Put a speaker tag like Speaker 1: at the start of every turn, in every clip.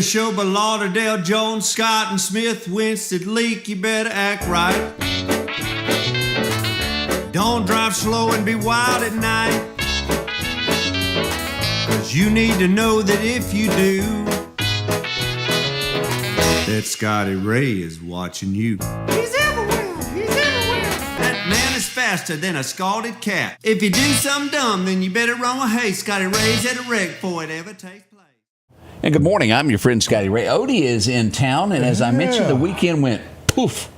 Speaker 1: a show by Lauderdale, Jones, Scott, and Smith, Winston, Leak, you better act right. Don't drive slow and be wild at night, 'cause you need to know that if you do, that Scotty Ray is watching you. He's everywhere, he's everywhere. That man is faster than a scalded cat. If you do something dumb, then you better run with haste. Scotty Ray's at a wreck before it ever takes place.
Speaker 2: And good morning, I'm your friend Scotty Ray. Odie is in town, and as I mentioned, the weekend went poof.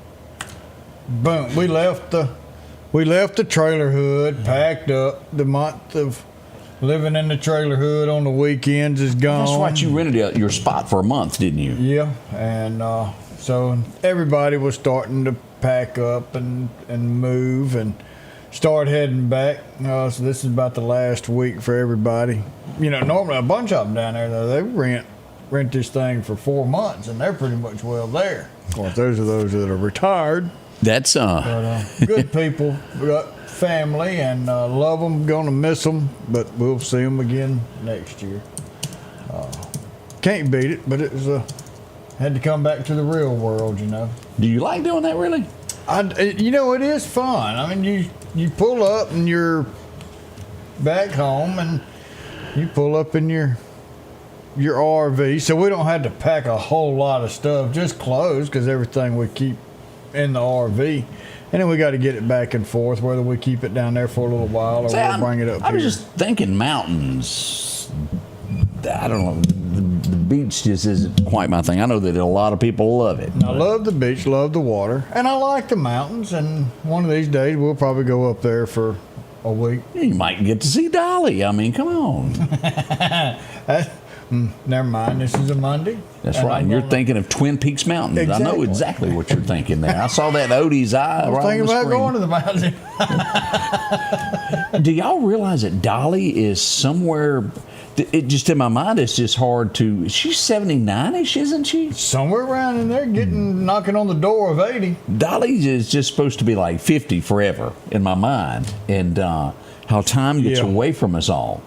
Speaker 3: Boom. We left the trailer hood, packed up. The month of living in the trailer hood on the weekends is gone.
Speaker 2: That's right, you rented your spot for a month, didn't you?
Speaker 3: Yeah, and so everybody was starting to pack up and move and start heading back. So this is about the last week for everybody. You know, normally a bunch of them down there, though, they rent this thing for 4 months, and they're pretty much well there. Of course, those are those that are retired.
Speaker 2: That's
Speaker 3: But, good people. We got family and love them. Gonna miss them, but we'll see them again next year. Can't beat it, but it was had to come back to the real world, you know.
Speaker 2: Do you like doing that, really?
Speaker 3: You know, it is fun. I mean, you pull up and you're back home, and you pull up in your RV, so we don't have to pack a whole lot of stuff, just clothes, because everything we keep in the RV, and then we got to get it back and forth, whether we keep it down there for a little while or we'll bring it up here.
Speaker 2: I was just thinking mountains. I don't know. The beach just isn't quite my thing. I know that a lot of people love it.
Speaker 3: I love the beach, love the water, and I like the mountains, and one of these days we'll probably go up there for a week.
Speaker 2: You might get to see Dolly. I mean, come on.
Speaker 3: Never mind, this is a Monday.
Speaker 2: That's right. You're thinking of Twin Peaks Mountains.
Speaker 3: Exactly.
Speaker 2: I know exactly what you're thinking there. I saw that Odie's eye.
Speaker 3: I was thinking about going to the mountain.
Speaker 2: Do y'all realize that Dolly is somewhere? It just in my mind, it's just hard to. She's 79ish, isn't she?
Speaker 3: Somewhere around in there, knocking on the door of 80.
Speaker 2: Dolly is just supposed to be like 50 forever in my mind, and how time gets away from us all.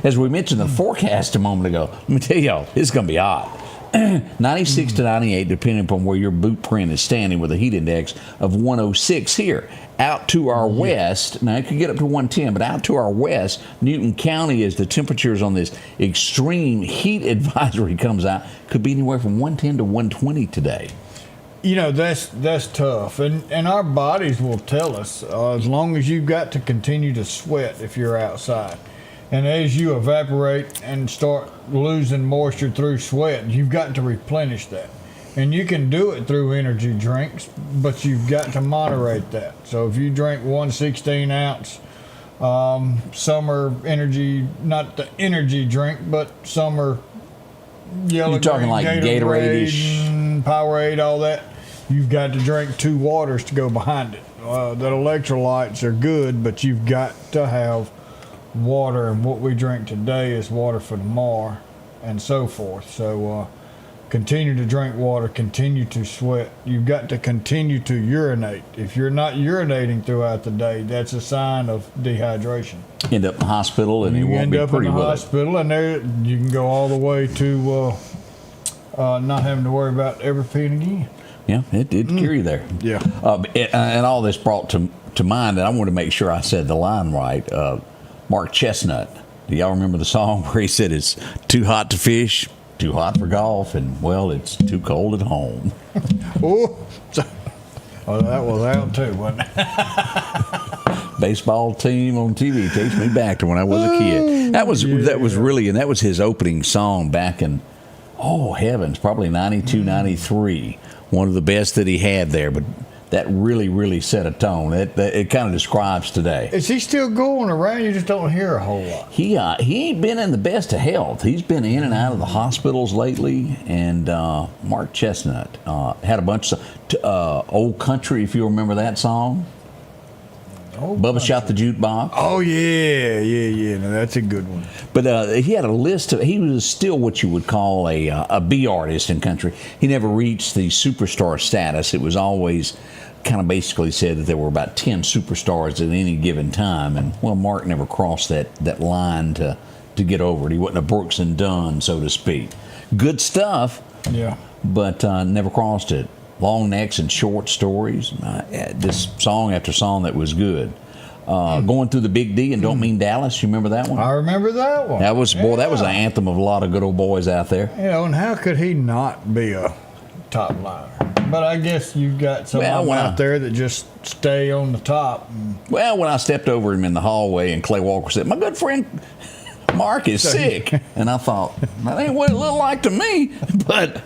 Speaker 2: As we mentioned the forecast a moment ago, let me tell y'all, it's going to be hot. 96 to 98, depending upon where your boot print is standing, with a heat index of 106 here. Out to our west, now it could get up to 110, but out to our west, Newton County, as the temperatures on this extreme heat advisory comes out, could be anywhere from 110 to 120 today.
Speaker 3: You know, that's tough, and our bodies will tell us as long as you've got to continue to sweat if you're outside. And as you evaporate and start losing moisture through sweat, you've got to replenish that. And you can do it through energy drinks, but you've got to moderate that. So if you drink 1 16-ounce summer energy, not the energy drink, but summer yellow,
Speaker 2: you're talking like Gatorade-ish,
Speaker 3: Powerade, all that, you've got to drink 2 waters to go behind it. The electrolytes are good, but you've got to have water, and what we drink today is water for tomorrow, and so forth. So continue to drink water, continue to sweat. You've got to continue to urinate. If you're not urinating throughout the day, that's a sign of dehydration.
Speaker 2: End up in the hospital, and you won't be pretty well.
Speaker 3: End up in the hospital, and there you can go all the way to not having to worry about ever peeing again.
Speaker 2: Yeah, it did cure you there.
Speaker 3: Yeah.
Speaker 2: And all this brought to mind, and I want to make sure I said the line right. Mark Chestnut. Do y'all remember the song where he said it's too hot to fish, too hot for golf, and, well, it's too cold at home?
Speaker 3: Well, that was out too, wasn't it?
Speaker 2: Baseball team on TV takes me back to when I was a kid. That was really, and that was his opening song back in, oh, heavens, probably 92, 93. One of the best that he had there, but that really set a tone. It kind of describes today.
Speaker 3: Is he still going around? You just don't hear a whole lot.
Speaker 2: He ain't been in the best of health. He's been in and out of the hospitals lately. And Mark Chestnut had a bunch of Old Country, if you remember that song. Bubba Shot the Jukebox.
Speaker 3: Oh, yeah. Now, that's a good one.
Speaker 2: But he had a list of, he was still what you would call a B artist in country. He never reached the superstar status. It was always kind of basically said that there were about 10 superstars at any given time. And, well, Mark never crossed that line to get over it. He wasn't a Brooks and Dunn, so to speak. Good stuff,
Speaker 3: Yeah.
Speaker 2: but never crossed it. Long necks and short stories. Just song after song that was good. Going through the Big D and Don't Mean Dallas. You remember that one?
Speaker 3: I remember that one.
Speaker 2: That was that was an anthem of a lot of good old boys out there.
Speaker 3: You know, and how could he not be a top liner? But I guess you've got some out there that just stay on the top.
Speaker 2: Well, when I stepped over him in the hallway and Clay Walker said, "My good friend Mark is sick," and I thought, that ain't what it looked like to me, but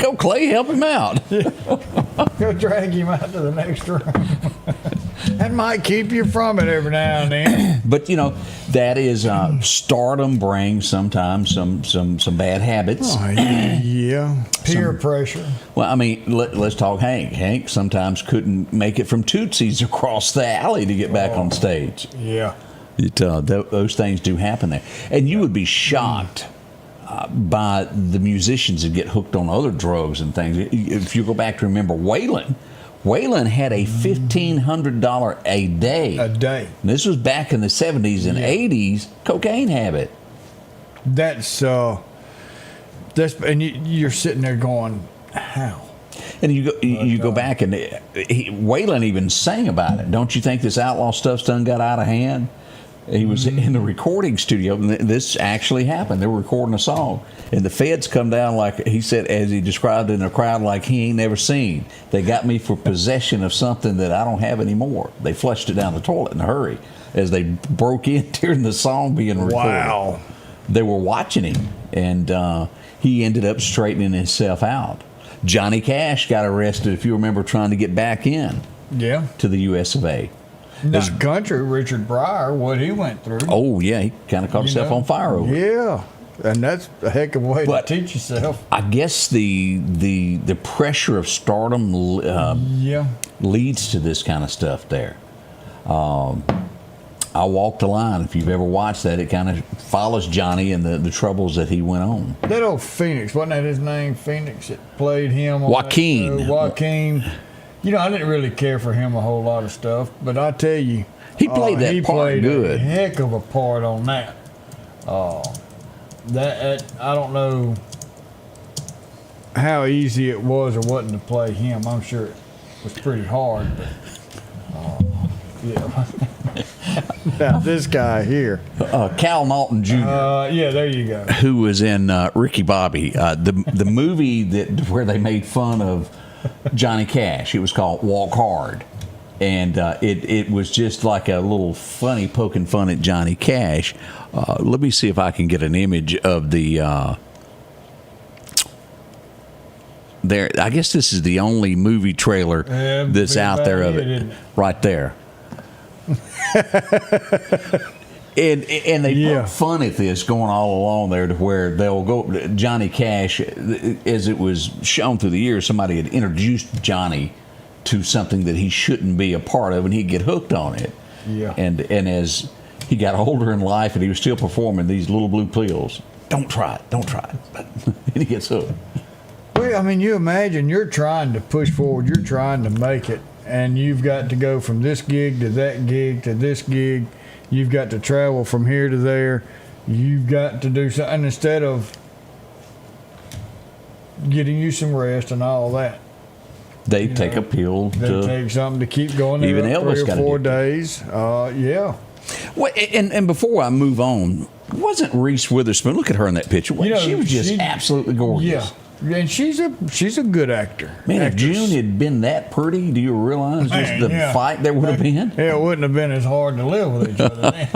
Speaker 2: go Clay, help him out.
Speaker 3: Go drag him out to the next room. That might keep you from it every now and then.
Speaker 2: But you know, that is stardom brings sometimes some bad habits.
Speaker 3: Oh, yeah. Peer pressure.
Speaker 2: Well, I mean, let's talk Hank. Hank sometimes couldn't make it from Tootsie's across the alley to get back on stage.
Speaker 3: Yeah.
Speaker 2: Those things do happen there. And you would be shocked by the musicians that get hooked on other drugs and things. If you go back to remember Waylon had a $1,500 a day.
Speaker 3: A day.
Speaker 2: And this was back in the 70s and 80s cocaine habit.
Speaker 3: That's and you're sitting there going, how?
Speaker 2: And you go back and Waylon even sang about it. Don't you think this outlaw stuff's done got out of hand? He was in the recording studio, and this actually happened. They were recording a song, and the feds come down, like he said, as he described it, in a crowd like he ain't never seen. They got me for possession of something that I don't have anymore. They flushed it down the toilet in a hurry as they broke in during the song being recorded.
Speaker 3: Wow.
Speaker 2: They were watching him, and he ended up straightening himself out. Johnny Cash got arrested, if you remember, trying to get back in to the U.S. of A.
Speaker 3: Not country, Richard Pryor, what he went through.
Speaker 2: Oh, yeah, he kind of caught himself on fire over it.
Speaker 3: Yeah, and that's a heck of a way to teach yourself.
Speaker 2: I guess the pressure of stardom leads to this kind of stuff there. I Walked the Line, if you've ever watched that, it kind of follows Johnny and the troubles that he went on.
Speaker 3: That old Phoenix, wasn't that his name, Phoenix, that played him on
Speaker 2: Joaquin.
Speaker 3: Joaquin. You know, I didn't really care for him a whole lot of stuff, but I tell you,
Speaker 2: he played that part good.
Speaker 3: A heck of a part on that. That I don't know how easy it was or wasn't to play him. I'm sure it was pretty hard, but yeah. Now this guy here,
Speaker 2: Cal Naughton Jr.
Speaker 3: Yeah, there you go.
Speaker 2: Who was in Ricky Bobby, the movie where they made fun of Johnny Cash. It was called Walk Hard, and it was just like a little funny poking fun at Johnny Cash. Let me see if I can get an image of the there. I guess this is the only movie trailer that's out there of it, right there. And they poke fun at this going all along there to where they'll go Johnny Cash, as it was shown through the years, somebody had introduced Johnny to something that he shouldn't be a part of, and he'd get hooked on it.
Speaker 3: Yeah.
Speaker 2: And as he got older in life and he was still performing these little blue pills, don't try it. And he gets hooked.
Speaker 3: Well, I mean, you imagine you're trying to push forward, you're trying to make it, and you've got to go from this gig to that gig to this gig. You've got to travel from here to there. You've got to do something instead of getting you some rest and all that.
Speaker 2: They take a pill.
Speaker 3: They take something to keep going.
Speaker 2: Even Elvis
Speaker 3: 3 or 4 days. Yeah.
Speaker 2: Well, and before I move on, wasn't Reese Witherspoon? Look at her in that picture. She was just absolutely gorgeous.
Speaker 3: Yeah. And she's a good actor.
Speaker 2: Man, if June had been that pretty, do you realize just the fight there would have been?
Speaker 3: Yeah, it wouldn't have been as hard to live with each other then.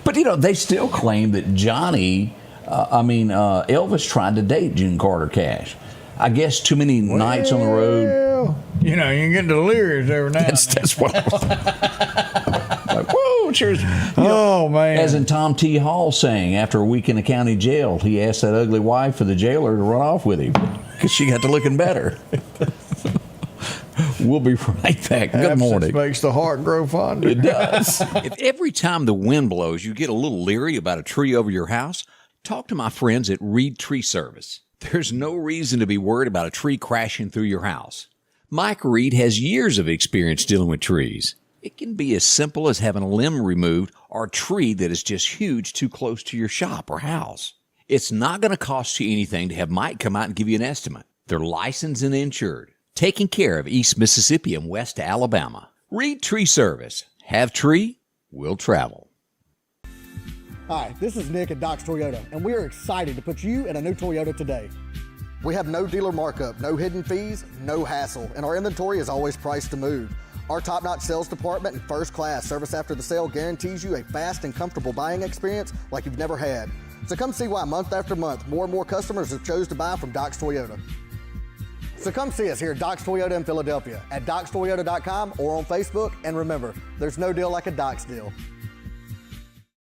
Speaker 2: But, they still claim that Johnny, Elvis tried to date June Carter Cash. I guess too many nights on the road.
Speaker 3: You can get delirious every now and then.
Speaker 2: That's what I was like, whoa, cheers.
Speaker 3: Man.
Speaker 2: As in Tom T. Hall saying, after a week in the county jail, he asked that ugly wife of the jailer to run off with him because she got to looking better. We'll be right back. Good morning.
Speaker 3: Absence makes the heart grow fonder.
Speaker 2: It does.
Speaker 4: If every time the wind blows you get a little leery about a tree over your house, talk to my friends at Reed Tree Service. There's no reason to be worried about a tree crashing through your house. Mike Reed has years of experience dealing with trees. It can be as simple as having a limb removed or a tree that is just huge too close to your shop or house. It's not going to cost you anything to have Mike come out and give you an estimate. They're licensed and insured, taking care of East Mississippi and West Alabama. Reed Tree Service. Have tree, will travel.
Speaker 5: Hi, this is Nick at Doc's Toyota, and we are excited to put you in a new Toyota today. We have no dealer markup, no hidden fees, no hassle, and our inventory is always priced to move. Our top-notch sales department and first-class service after the sale guarantees you a fast and comfortable buying experience like you've never had. So come see why month after month, more and more customers have chose to buy from Doc's Toyota. So come see us here at Doc's Toyota in Philadelphia, at docstoyota.com or on Facebook, and remember, there's no deal like a Doc's deal.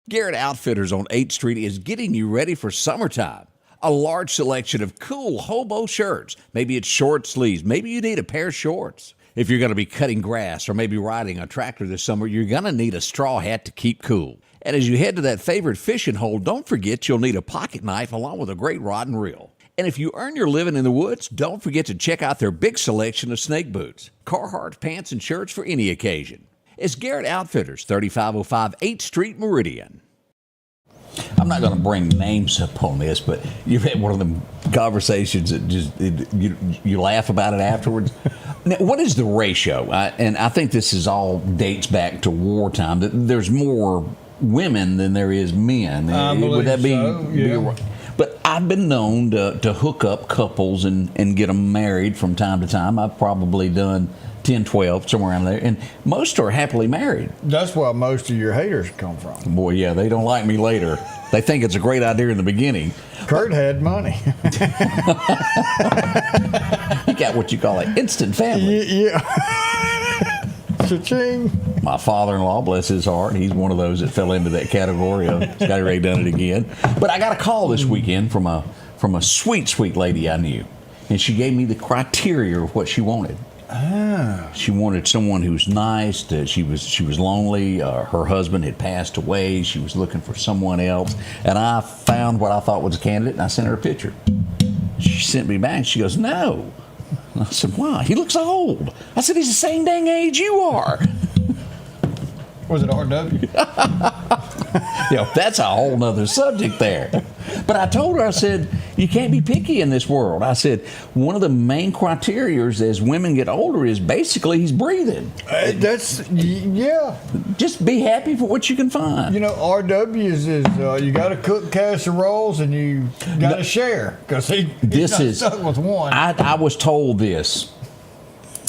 Speaker 4: Garrett Outfitters on 8th Street is getting you ready for summertime. A large selection of cool hobo shirts. Maybe it's short sleeves. Maybe you need a pair of shorts. If you're going to be cutting grass or maybe riding a tractor this summer, you're going to need a straw hat to keep cool. And as you head to that favorite fishing hole, don't forget you'll need a pocket knife along with a great rod and reel. And if you earn your living in the woods, don't forget to check out their big selection of snake boots, Carhartt pants, and shirts for any occasion. It's Garrett Outfitters, 3505 8th Street, Meridian.
Speaker 2: I'm not going to bring names up on this, but you've had one of them conversations that just you laugh about it afterwards. Now, what is the ratio? And I think this is all dates back to wartime. That there's more women than there is men.
Speaker 3: Would that be?
Speaker 2: So, yeah. But I've been known to hook up couples and get them married from time to time. I've probably done 10, 12, somewhere around there. And most are happily married.
Speaker 3: That's where most of your haters come from.
Speaker 2: Boy, yeah, they don't like me later. They think it's a great idea in the beginning.
Speaker 3: Kurt had money.
Speaker 2: You got what you call an instant family.
Speaker 3: Yeah. Cha-ching.
Speaker 2: My father-in-law, bless his heart, he's one of those that fell into that category of Scotty Ray done it again. But I got a call this weekend from a sweet, sweet lady I knew. And she gave me the criteria of what she wanted. She wanted someone who's nice. She was lonely. Her husband had passed away. She was looking for someone else. And I found what I thought was a candidate, and I sent her a picture. She sent me back. She goes, no. And I said, why? He looks old. I said, he's the same dang age you are.
Speaker 3: Was it RW?
Speaker 2: That's a whole nother subject there. But I told her, I said, you can't be picky in this world. I said, one of the main criteria as women get older is basically he's breathing.
Speaker 3: Yeah.
Speaker 2: Just be happy for what you can find.
Speaker 3: RW's is you got to cook casseroles and you got to share because he's not stuck with one.
Speaker 2: I was told this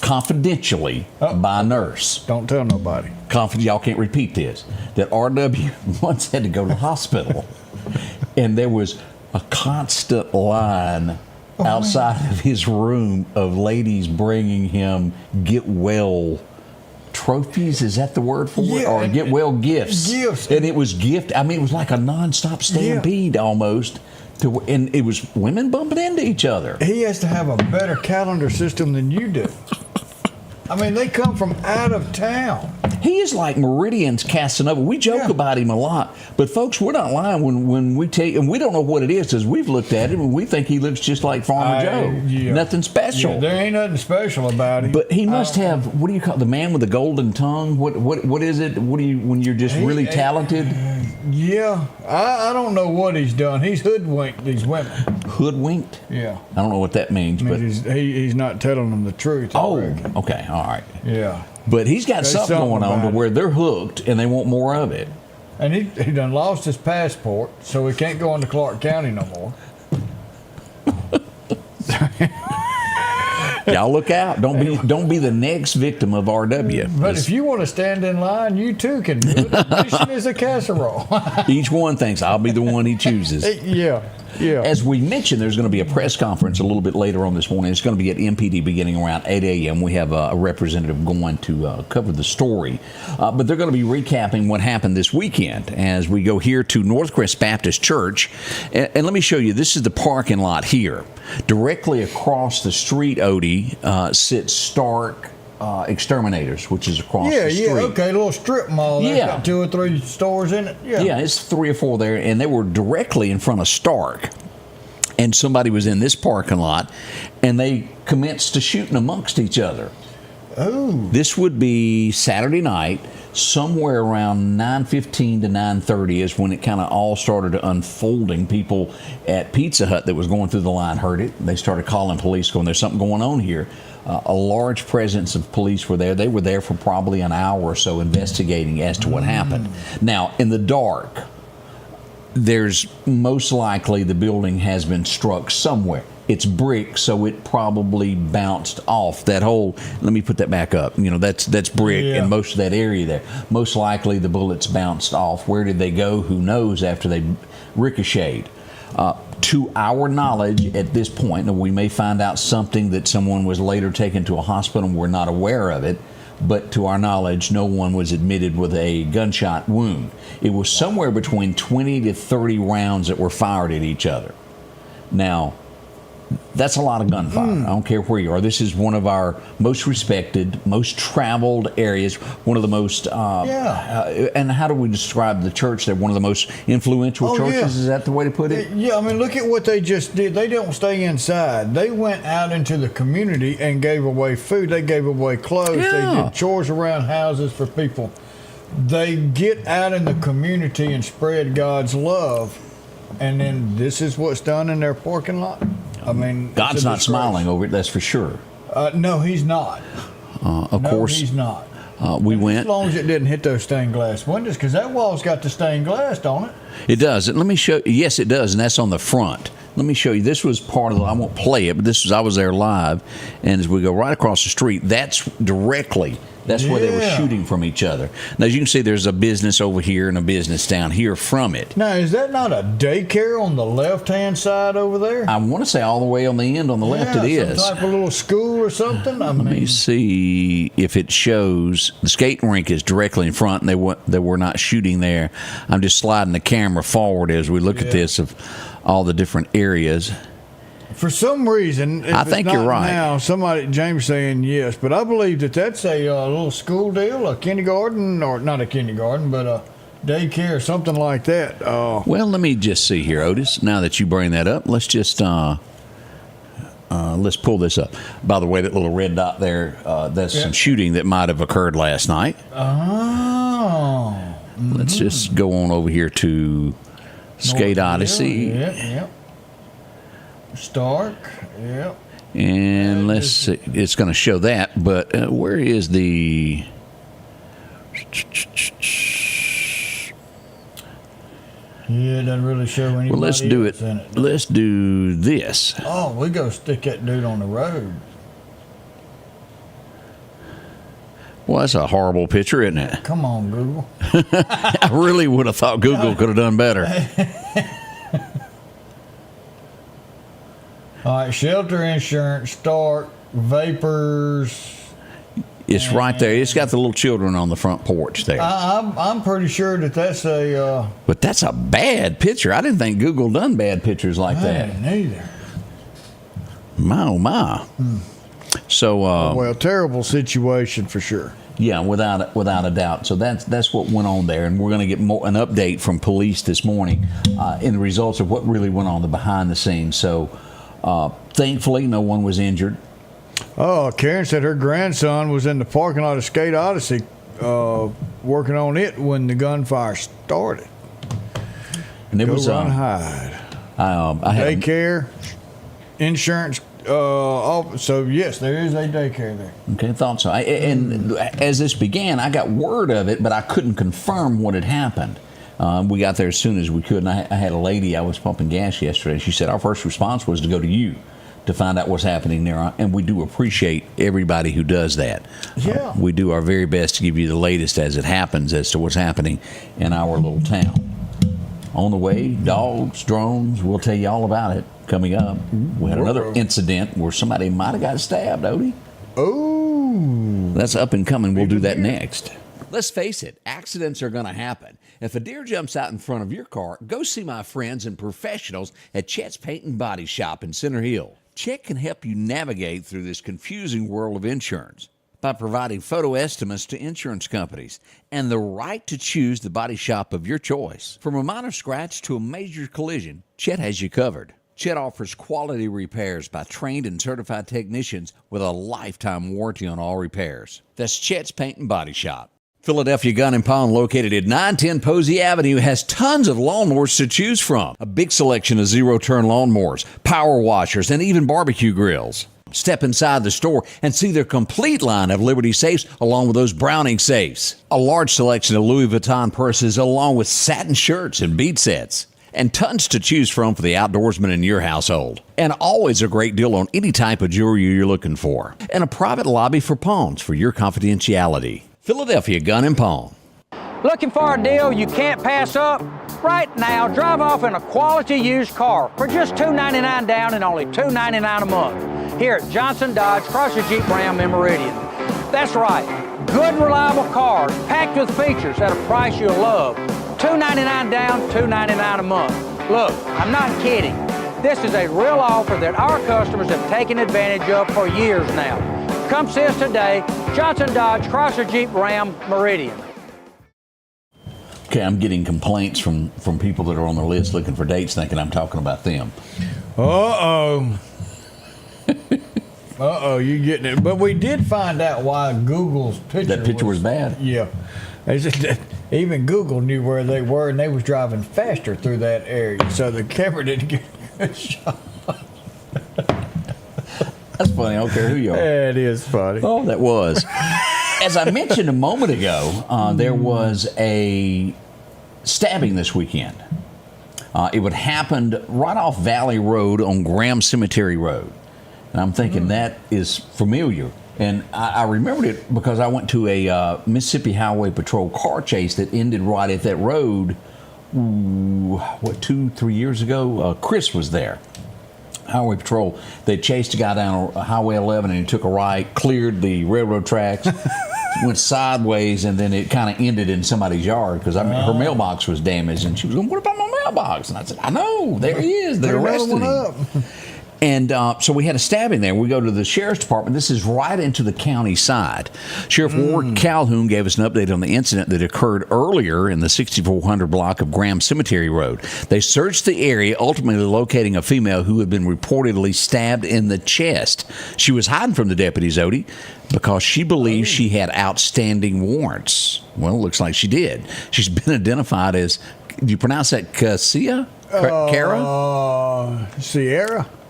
Speaker 2: confidentially by a nurse.
Speaker 3: Don't tell nobody.
Speaker 2: Y'all can't repeat this. That RW once had to go to the hospital, and there was a constant line outside of his room of ladies bringing him get well trophies. Is that the word for it? Or get well gifts. And it was gift. I mean, it was like a nonstop stampede almost. And it was women bumping into each other.
Speaker 3: He has to have a better calendar system than you do. I mean, they come from out of town.
Speaker 2: He is like Meridian's Casanova. We joke about him a lot, but folks, we're not lying when we tell you, and we don't know what it is because we've looked at him and we think he looks just like Farmer Joe. Yeah. Nothing special.
Speaker 3: Yeah, there ain't nothing special about him.
Speaker 2: But he must have, what do you call it, the man with the golden tongue? What is it? What do you, when you're just really talented?
Speaker 3: Yeah, I don't know what he's done. He's hoodwinked these women.
Speaker 2: Hoodwinked?
Speaker 3: Yeah.
Speaker 2: I don't know what that means. But
Speaker 3: he's not telling them the truth.
Speaker 2: Okay, all right.
Speaker 3: Yeah.
Speaker 2: But he's got something going on to where they're hooked and they want more of it.
Speaker 3: And he done lost his passport, so he can't go into Clark County no more.
Speaker 2: Y'all look out. Don't be the next victim of RW.
Speaker 3: But if you want to stand in line, you too can do it. Admission is a casserole.
Speaker 2: Each one thinks I'll be the one he chooses.
Speaker 3: Yeah.
Speaker 2: As we mentioned, there's going to be a press conference a little bit later on this morning. It's going to be at MPD beginning around 8 a.m. We have a representative going to cover the story. But they're going to be recapping what happened this weekend as we go here to Northrest Baptist Church. And let me show you, this is the parking lot here. Directly across the street, Odie, sits Stark Exterminators, which is across the street.
Speaker 3: Okay, a little strip mall. That's got 2 or 3 stores in it.
Speaker 2: Yeah, it's 3 or 4 there, and they were directly in front of Stark. And somebody was in this parking lot, and they commenced to shooting amongst each other.
Speaker 3: Oh.
Speaker 2: This would be Saturday night. somewhere around 9:15 to 9:30 is when it kind of all started unfolding. People at Pizza Hut that was going through the line heard it. They started calling police, going, "There's something going on here." A large presence of police were there. They were there for probably an hour or so investigating as to what happened. Now, in the dark, there's most likely the building has been struck somewhere. It's brick, so it probably bounced off that whole. Let me put that back up. That's brick, and most of that area there. Most likely the bullets bounced off. Where did they go? Who knows? After they ricocheted. To our knowledge at this point, and we may find out something that someone was later taken to a hospital and we're not aware of it, but to our knowledge, no one was admitted with a gunshot wound. It was somewhere between 20 to 30 rounds that were fired at each other. Now, that's a lot of gunfire. I don't care where you are. This is one of our most respected, most traveled areas, one of the most, and how do we describe the church? They're one of the most influential churches. Yeah. Is that the way to put it?
Speaker 3: Yeah, I mean, look at what they just did. They don't stay inside. They went out into the community and gave away food. They gave away clothes. Yeah. They did chores around houses for people. They get out in the community and spread God's love. And then this is what's done in their parking lot. I mean,
Speaker 2: God's not smiling over it, that's for sure.
Speaker 3: No, he's not.
Speaker 2: Of course,
Speaker 3: he's not.
Speaker 2: We went.
Speaker 3: As long as it didn't hit those stained glass windows, because that wall's got the stained glass, don't it?
Speaker 2: It does. Let me show you. Yes, it does, and that's on the front. Let me show you. This was part of the, I won't play it, but I was there live, and as we go right across the street, that's where they were shooting from each other. Now, as you can see, there's a business over here and a business down here from it.
Speaker 3: Now, is that not a daycare on the left-hand side over there?
Speaker 2: I want to say all the way on the end on the left it is.
Speaker 3: Some type of little school or something?
Speaker 2: Let me see if it shows. The skating rink is directly in front, and they were not shooting there. I'm just sliding the camera forward as we look at this of all the different areas.
Speaker 3: For some reason,
Speaker 2: I think you're right.
Speaker 3: Now, James saying yes, but I believe that's a little school deal, a kindergarten, or not a kindergarten, but a daycare or something like that.
Speaker 2: Well, let me just see here, Otis. Now that you bring that up, let's just let's pull this up. By the way, that little red dot there, that's some shooting that might have occurred last night.
Speaker 3: Oh. Mm-hmm.
Speaker 2: Let's just go on over here to Skate Odyssey.
Speaker 3: Yep. Stark, yep.
Speaker 2: And let's see. It's going to show that, but where is the...
Speaker 3: Yeah, it doesn't really show anybody.
Speaker 2: Well, let's do it.
Speaker 3: In it.
Speaker 2: Let's do this.
Speaker 3: Oh, we go stick that dude on the road.
Speaker 2: Well, that's a horrible picture, isn't it?
Speaker 3: Come on, Google.
Speaker 2: I really would have thought Google could have done better.
Speaker 3: All right, shelter insurance, Stark, Vapors.
Speaker 2: It's right there. It's got the little children on the front porch there.
Speaker 3: I'm pretty sure that's a...
Speaker 2: But that's a bad picture. I didn't think Google done bad pictures like that.
Speaker 3: I didn't either.
Speaker 2: My, oh, my. So...
Speaker 3: well, terrible situation for sure.
Speaker 2: Yeah, without a doubt. So that's what went on there, and we're going to get an update from police this morning in the results of what really went on behind the scenes. So... thankfully, no one was injured.
Speaker 3: Oh, Karen said her grandson was in the parking lot of Skate Odyssey working on it when the gunfire started.
Speaker 2: And it was
Speaker 3: run hide.
Speaker 2: I had
Speaker 3: daycare, insurance. So yes, there is a daycare there.
Speaker 2: Okay, I thought so. And as this began, I got word of it, but I couldn't confirm what had happened. We got there as soon as we could, and I had a lady, I was pumping gas yesterday. She said our first response was to go to you to find out what's happening there, and we do appreciate everybody who does that.
Speaker 3: Yeah.
Speaker 2: We do our very best to give you the latest as it happens as to what's happening in our little town. On the way, dogs, drones, we'll tell you all about it coming up. We had another incident where somebody might have got stabbed, Odie.
Speaker 3: Oh.
Speaker 2: That's up and coming. We'll do that next.
Speaker 4: Let's face it, accidents are going to happen. If a deer jumps out in front of your car, go see my friends and professionals at Chet's Paint and Body Shop in Center Hill. Chet can help you navigate through this confusing world of insurance by providing photo estimates to insurance companies and the right to choose the body shop of your choice. From a minor scratch to a major collision, Chet has you covered. Chet offers quality repairs by trained and certified technicians with a lifetime warranty on all repairs. That's Chet's Paint and Body Shop. Philadelphia Gun and Pawn, located at 910 Posey Avenue, has tons of lawnmowers to choose from. A big selection of zero-turn lawnmowers, power washers, and even barbecue grills. Step inside the store and see their complete line of Liberty safes along with those Browning safes. A large selection of Louis Vuitton purses along with satin shirts and bead sets. And tons to choose from for the outdoorsman in your household. And always a great deal on any type of jewelry you're looking for. And a private lobby for pawns for your confidentiality. Philadelphia Gun and Pawn.
Speaker 6: Looking for a deal you can't pass up? Right now, drive off in a quality used car for just $299 down and only $299 a month here at Johnson Dodge Chrysler Jeep Ram in Meridian. That's right, good reliable cars packed with features at a price you'll love. $299 down, $299 a month. Look, I'm not kidding. This is a real offer that our customers have taken advantage of for years now. Come see us today, Johnson Dodge Chrysler Jeep Ram Meridian.
Speaker 2: Okay, I'm getting complaints from people that are on the list looking for dates, thinking I'm talking about them.
Speaker 3: Uh-oh. Uh-oh, you're getting it. But we did find out why Google's picture
Speaker 2: That picture was bad?
Speaker 3: Yeah. Even Google knew where they were, and they was driving faster through that area, so the camera didn't get a good shot.
Speaker 2: That's funny. I don't care who you are.
Speaker 3: It is funny.
Speaker 2: Oh, that was. As I mentioned a moment ago, there was a stabbing this weekend. It would happened right off Valley Road on Graham Cemetery Road. And I'm thinking that is familiar. And I remembered it because I went to a Mississippi Highway Patrol car chase that ended right at that road, 2-3 years ago? Chris was there. Highway Patrol, they chased a guy down Highway 11 and he took a right, cleared the railroad tracks, went sideways, and then it kind of ended in somebody's yard because her mailbox was damaged. And she was going, "What about my mailbox?" And I said, "I know, there he is. They're arresting him." And so we had a stabbing there. We go to the sheriff's department. This is right into the county side. Sheriff Ward Calhoun gave us an update on the incident that occurred earlier in the 6400 block of Graham Cemetery Road. They searched the area, ultimately locating a female who had been reportedly stabbed in the chest. She was hiding from the deputies, Odie, because she believes she had outstanding warrants. Well, it looks like she did. She's been identified as, do you pronounce that Cassia? Cara?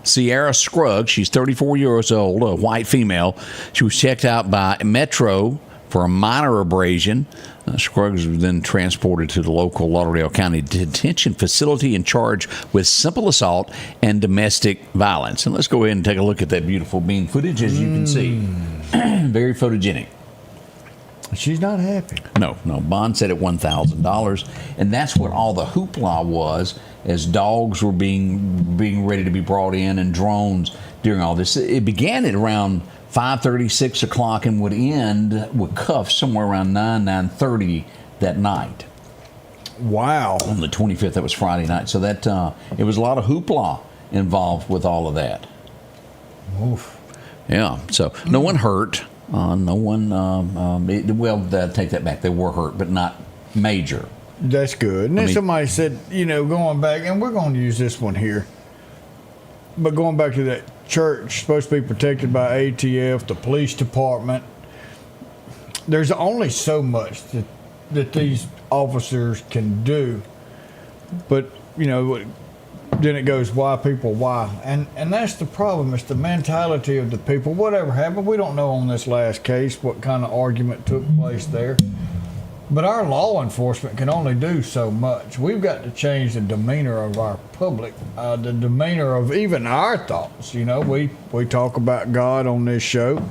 Speaker 2: Sierra Scruggs. She's 34 years old, a white female. She was checked out by Metro for a minor abrasion. Scruggs was then transported to the local Lauderdale County detention facility and charged with simple assault and domestic violence. And let's go ahead and take a look at that beautiful bean footage, as you can see. Very photogenic.
Speaker 3: She's not happy.
Speaker 2: No. Bond set at $1,000, and that's what all the hoopla was, as dogs were being ready to be brought in and drones during all this. It began at around 5:30, 6 o'clock, and would end with cuffs somewhere around 9:30 that night.
Speaker 3: Wow.
Speaker 2: On the 25th, that was Friday night. So that it was a lot of hoopla involved with all of that.
Speaker 3: Oof.
Speaker 2: Yeah. So no one hurt. No one. Take that back. They were hurt, but not major.
Speaker 3: That's good. And then somebody said, going back, and we're going to use this one here, but going back to that church, supposed to be protected by ATF, the police department, there's only so much that these officers can do. But, then it goes, why people, why? And that's the problem. It's the mentality of the people. Whatever happened, we don't know on this last case what kind of argument took place there. But our law enforcement can only do so much. We've got to change the demeanor of our public, the demeanor of even our thoughts. We talk about God on this show.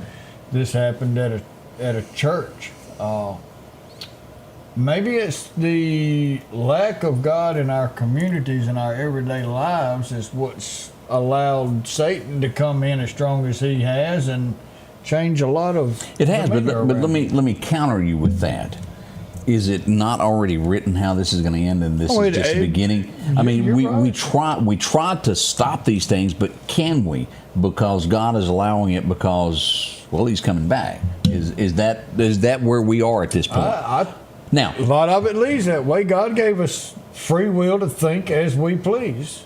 Speaker 3: This happened at a church. Maybe it's the lack of God in our communities and our everyday lives is what's allowed Satan to come in as strong as he has and change a lot of.
Speaker 2: It has, but let me counter you with that. Is it not already written how this is going to end, and this is just the beginning? I mean, we try to stop these things, but can we? Because God is allowing it because, well, He's coming back. Is that where we are at this point? Now,
Speaker 3: a lot of it leads that way. God gave us free will to think as we please.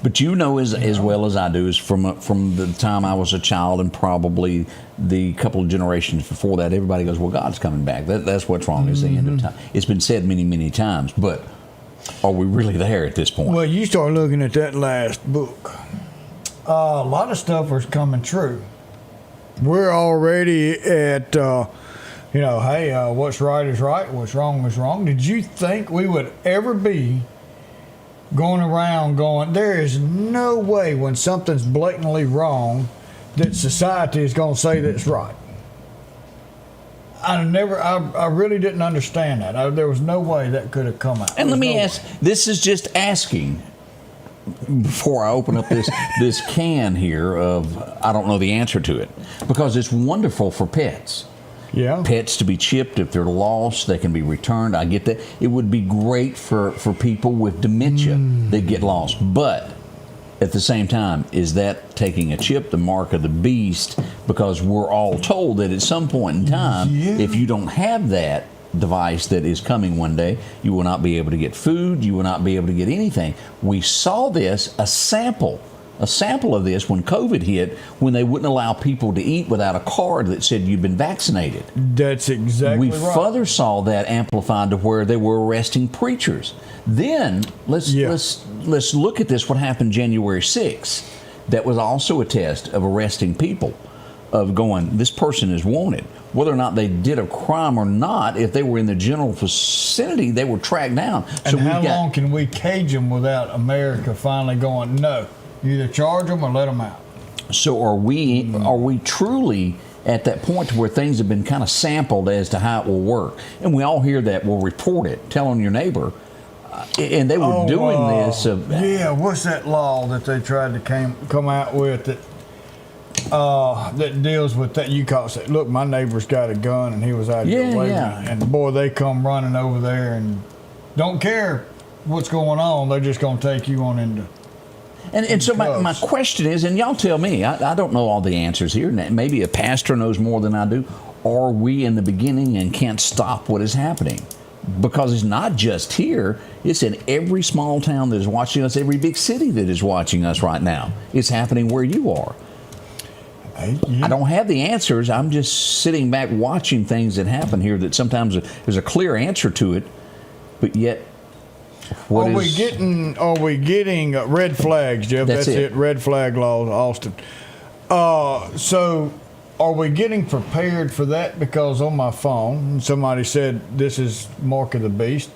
Speaker 2: But you know as well as I do is from the time I was a child and probably the couple of generations before that, everybody goes, well, God's coming back. That's what's wrong. It's the end of time. It's been said many, many times, but are we really there at this point?
Speaker 3: Well, you start looking at that last book. A lot of stuff is coming true. We're already at, hey, what's right is right, what's wrong is wrong. Did you think we would ever be going around going, there is no way when something's blatantly wrong that society is going to say that's right? I really didn't understand that. There was no way that could have come out.
Speaker 2: And let me ask, this is just asking, before I open up this can here of, I don't know the answer to it, because it's wonderful for pets.
Speaker 3: Yeah.
Speaker 2: Pets to be chipped if they're lost, they can be returned. I get that. It would be great for people with dementia that get lost. But at the same time, is that taking a chip, the mark of the beast? Because we're all told that at some point in time, if you don't have that device that is coming one day, you will not be able to get food, you will not be able to get anything. We saw this, a sample of this when COVID hit, when they wouldn't allow people to eat without a card that said you'd been vaccinated.
Speaker 3: That's exactly right.
Speaker 2: We further saw that amplified to where they were arresting preachers. Then let's look at this, what happened January 6th. That was also a test of arresting people, of going, this person is wanted. Whether or not they did a crime or not, if they were in the general vicinity, they were tracked down.
Speaker 3: And how long can we cage them without America finally going, no, you either charge them or let them out?
Speaker 2: So are we truly at that point to where things have been kind of sampled as to how it will work? And we all hear that, well, report it, tell on your neighbor. And they were doing this.
Speaker 3: What's that law that they tried to come out with that deals with that? You call it, look, my neighbor's got a gun and he was out here waving. And boy, they come running over there and don't care what's going on. They're just going to take you on into.
Speaker 2: And so my question is, and y'all tell me, I don't know all the answers here. Maybe a pastor knows more than I do. Are we in the beginning and can't stop what is happening? Because it's not just here. It's in every small town that is watching us, every big city that is watching us right now. It's happening where you are. I don't have the answers. I'm just sitting back watching things that happen here that sometimes there's a clear answer to it, but yet
Speaker 3: Are we getting red flags, Jeff? That's it. Red flag laws, Austin. So are we getting prepared for that? Because on my phone, somebody said this is mark of the beast.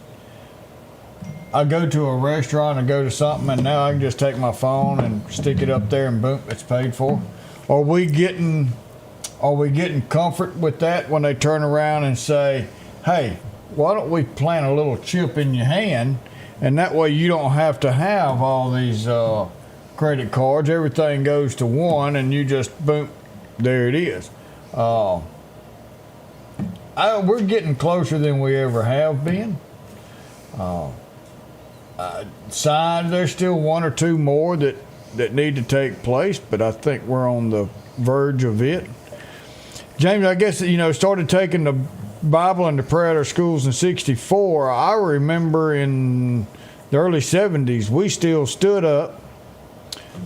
Speaker 3: I go to a restaurant, I go to something, and now I can just take my phone and stick it up there and boom, it's paid for. Are we getting comfort with that when they turn around and say, hey, why don't we plant a little chip in your hand, and that way you don't have to have all these credit cards. Everything goes to one, and you just, boom, there it is. We're getting closer than we ever have been. There's still one or two more that need to take place, but I think we're on the verge of it. James, I guess, started taking the Bible into prayer at our schools in '64. I remember in the early '70s, we still stood up.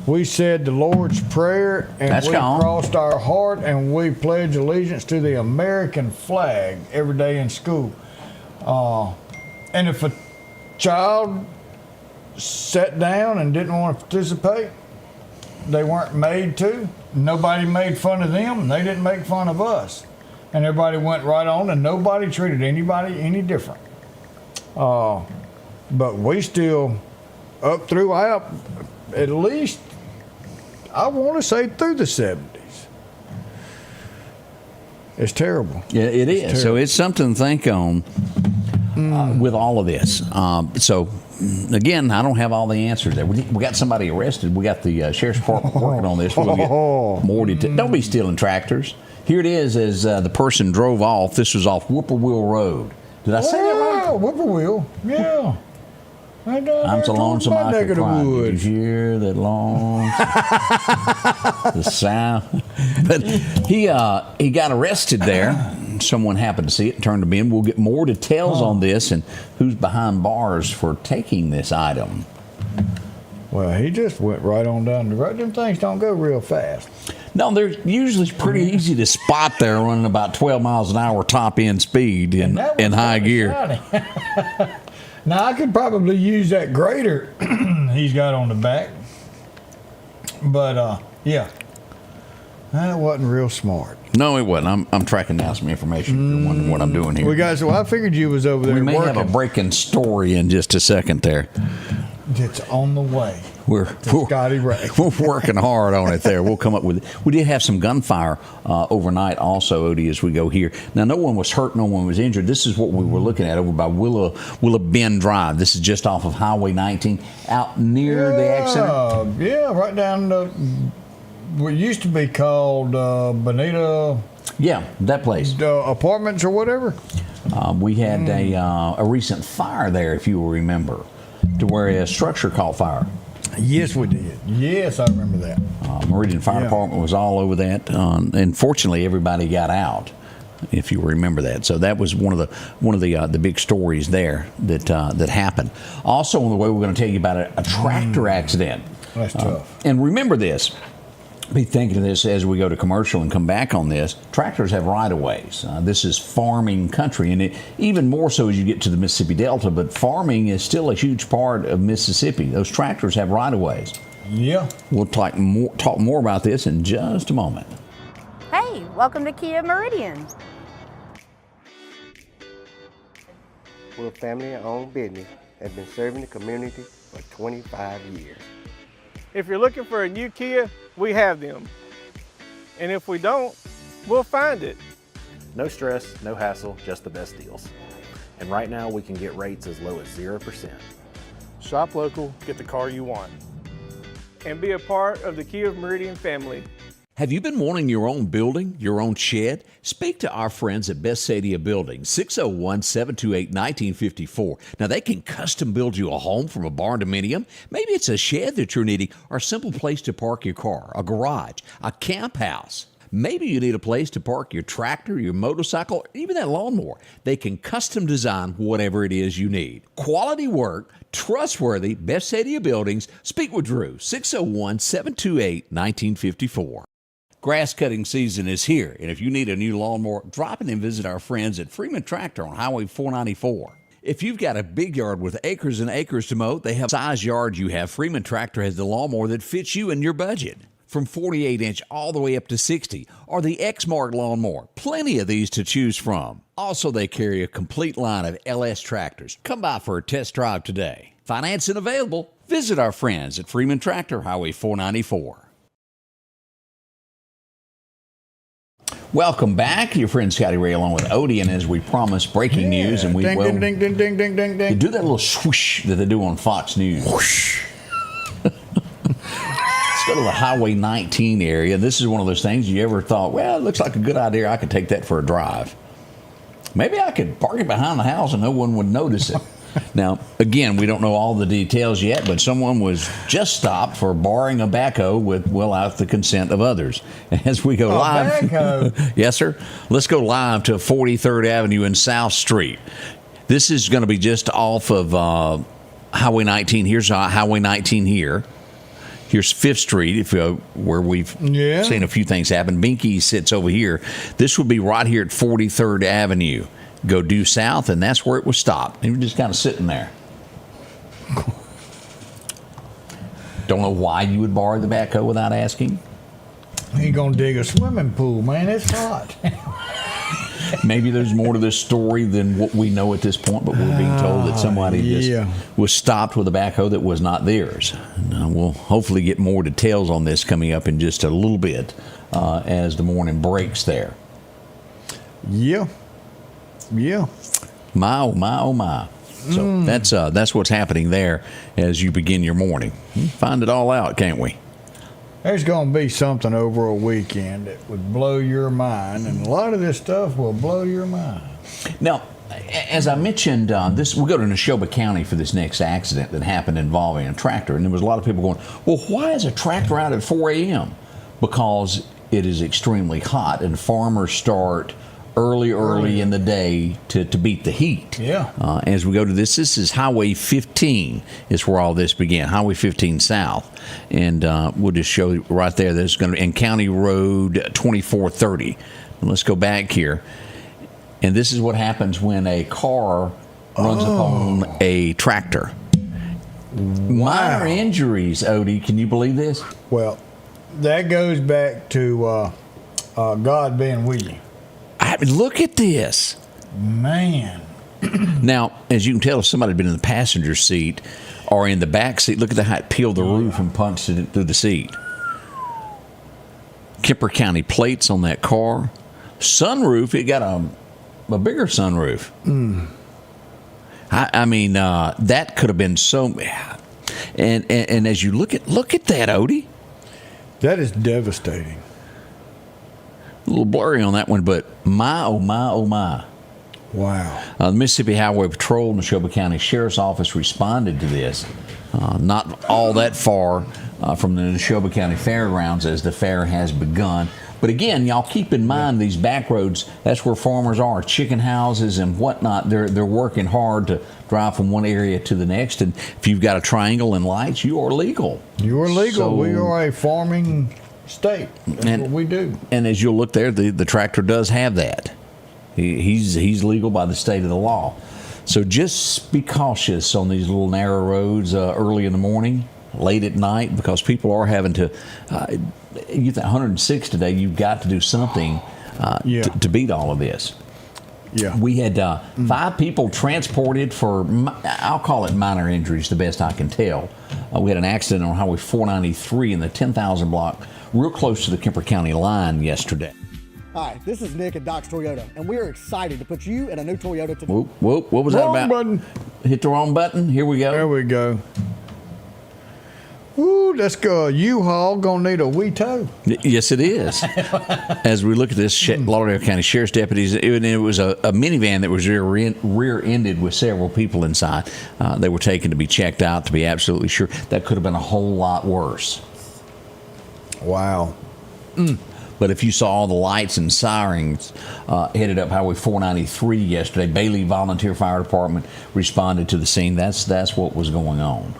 Speaker 3: We said the Lord's Prayer, and we crossed our heart, and we pledged allegiance to the American flag every day in school. And if a child sat down and didn't want to participate, they weren't made to. Nobody made fun of them, and they didn't make fun of us. And everybody went right on, and nobody treated anybody any different. But we still, up throughout, at least, I want to say through the 70s. It's terrible.
Speaker 2: Yeah, it is. Terrible. So it's something to think on with all of this. So, again, I don't have all the answers there. We got somebody arrested. We got the sheriff's department working on this. We'll get more detail. Don't be stealing tractors. Here it is as the person drove off. This was off Whippoorwill Road. Did I say that right?
Speaker 3: Whippoorwill, yeah.
Speaker 2: I'm so lonesome I could cry. Did you hear that long the sound? But he got arrested there. Someone happened to see it and turned him in. We'll get more details on this and who's behind bars for taking this item.
Speaker 3: Well, he just went right on down the road. Them things don't go real fast.
Speaker 2: No, they're usually pretty easy to spot there, running about 12 miles an hour top end speed in high gear.
Speaker 3: Now, I could probably use that grader he's got on the back. But, yeah, that wasn't real smart.
Speaker 2: No, it wasn't. I'm tracking down some information. You're wondering what I'm doing here.
Speaker 3: Well, I figured you was over there
Speaker 2: we may
Speaker 3: working.
Speaker 2: have a breaking story in just a second there.
Speaker 3: It's on the way.
Speaker 2: We're
Speaker 3: Scotty Ray.
Speaker 2: We're working hard on it there. We'll come up with it. We did have some gunfire overnight also, Odie, as we go here. Now, no one was hurt, no one was injured. This is what we were looking at over by Willow Bend Drive. This is just off of Highway 19 out near the Ag Center.
Speaker 3: Yeah, right down what used to be called Bonita.
Speaker 2: Yeah, that place.
Speaker 3: Apartments or whatever.
Speaker 2: We had a recent fire there, if you will remember, to where a structure caught fire.
Speaker 3: Yes, we did. Yes, I remember that.
Speaker 2: Meridian Fire Department was all over that, and fortunately, everybody got out, if you remember that. So that was one of the big stories there that happened. Also, on the way, we're going to tell you about a tractor accident.
Speaker 3: That's tough.
Speaker 2: And remember this. Be thinking of this as we go to commercial and come back on this. Tractors have right-of-ways. This is farming country, and even more so as you get to the Mississippi Delta, but farming is still a huge part of Mississippi. Those tractors have right-of-ways.
Speaker 3: Yeah.
Speaker 2: We'll talk more about this in just a moment.
Speaker 7: Hey, welcome to Kia Meridian.
Speaker 8: We're a family-owned business that has been serving the community for 25 years.
Speaker 9: If you're looking for a new Kia, we have them. And if we don't, we'll find it.
Speaker 10: No stress, no hassle, just the best deals. And right now we can get rates as low as 0%.
Speaker 9: Shop local, get the car you want. And be a part of the Kia Meridian family.
Speaker 4: Have you been wanting your own building, your own shed? Speak to our friends at Bestia Building, 601-728-1954. Now, they can custom build you a home from a barn dominium. Maybe it's a shed that you're needing or a simple place to park your car, a garage, a camp house. Maybe you need a place to park your tractor, your motorcycle, or even that lawnmower. They can custom design whatever it is you need. Quality work, trustworthy, Bestia Buildings. Speak with Drew, 601-728-1954. Grass cutting season is here, and if you need a new lawnmower, drop in and visit our friends at Freeman Tractor on Highway 494. If you've got a big yard with acres and acres to mow, they have the size yard you have. Freeman Tractor has the lawnmower that fits you and your budget. From 48-inch all the way up to 60, or the X-Mark lawnmower. Plenty of these to choose from. Also, they carry a complete line of LS tractors. Come by for a test drive today. Financing available. Visit our friends at Freeman Tractor, Highway 494.
Speaker 2: Welcome back. Your friend Scotty Ray along with Odie, and as we promised, breaking news, and we
Speaker 3: ding,
Speaker 2: will
Speaker 3: ding, ding, ding, ding, ding, ding.
Speaker 2: you do that little swoosh that they do on Fox News. Whoosh. Let's go to the Highway 19 area. This is one of those things you ever thought, well, it looks like a good idea. I could take that for a drive. Maybe I could park it behind the house and no one would notice it. Now, again, we don't know all the details yet, but someone was just stopped for borrowing a backhoe without the consent of others. As we go live.
Speaker 3: Backhoe.
Speaker 2: Yes, sir. Let's go live to 43rd Avenue and South Street. This is going to be just off of Highway 19. Here's Highway 19 here. Here's 5th Street, where we've seen a few things happen. Binky sits over here. This would be right here at 43rd Avenue. Go due south, and that's where it was stopped. And we're just kind of sitting there. Don't know why you would borrow the backhoe without asking.
Speaker 3: He gonna dig a swimming pool, man. It's hot.
Speaker 2: Maybe there's more to this story than what we know at this point, but we're being told that somebody just was stopped with a backhoe that was not theirs. And, we'll hopefully get more details on this coming up in just a little bit as the morning breaks there.
Speaker 3: Yeah.
Speaker 2: My, oh, my, oh, my. So that's what's happening there as you begin your morning. Find it all out, can't we?
Speaker 3: There's going to be something over a weekend that would blow your mind, and a lot of this stuff will blow your mind.
Speaker 2: Now, as I mentioned, we'll go to Neshoba County for this next accident that happened involving a tractor, and there was a lot of people going, well, why is a tractor out at 4 a.m.? Because it is extremely hot, and farmers start early in the day to beat the heat.
Speaker 3: Yeah.
Speaker 2: As we go to this is Highway 15 is where all this began, Highway 15 South. And we'll just show you right there. There's going to be in County Road 2430. And let's go back here. And this is what happens when a car runs upon a tractor. Minor injuries, Odie. Can you believe this?
Speaker 3: Well, that goes back to God being with you.
Speaker 2: Look at this.
Speaker 3: Man.
Speaker 2: Now, as you can tell, if somebody had been in the passenger seat or in the back seat, look at how it peeled the roof and punched it through the seat. Kemper County plates on that car. Sunroof, it got a bigger sunroof. I mean, that could have been so. And as you look at that, Odie.
Speaker 3: That is devastating.
Speaker 2: A little blurry on that one, but my, oh my, oh my.
Speaker 3: Wow.
Speaker 2: The Mississippi Highway Patrol and the Neshoba County Sheriff's Office responded to this. Not all that far from the Neshoba County Fairgrounds as the fair has begun. But again, y'all keep in mind these back roads, that's where farmers are, chicken houses and whatnot. They're working hard to drive from one area to the next. And if you've got a triangle and lights, you are legal.
Speaker 3: You are legal.
Speaker 2: So,
Speaker 3: we are a farming state. That's what we do.
Speaker 2: And as you'll look there, the tractor does have that. He's legal by the state of the law. So just be cautious on these little narrow roads early in the morning, late at night, because people are having to. You think 106 today, you've got to do something to beat all of this.
Speaker 3: Yeah.
Speaker 2: We had 5 people transported for, I'll call it minor injuries, the best I can tell. We had an accident on Highway 493 in the 10,000 block, real close to the Kemper County line yesterday.
Speaker 5: Hi, this is Nick at Doc's Toyota, and we are excited to put you in a new Toyota today.
Speaker 2: Whoop, what was
Speaker 3: Wrong
Speaker 2: that about?
Speaker 3: button.
Speaker 2: Hit the wrong button. Here we go.
Speaker 3: There we go. Ooh, let's go. U-Haul gonna need a wee toe.
Speaker 2: Yes, it is. As we look at this, Lauderdale County Sheriff's deputies, it was a minivan that was rear-ended with several people inside. They were taken to be checked out to be absolutely sure. That could have been a whole lot worse.
Speaker 3: Wow.
Speaker 2: But if you saw all the lights and sirens headed up Highway 493 yesterday, Bailey Volunteer Fire Department responded to the scene. That's what was going on.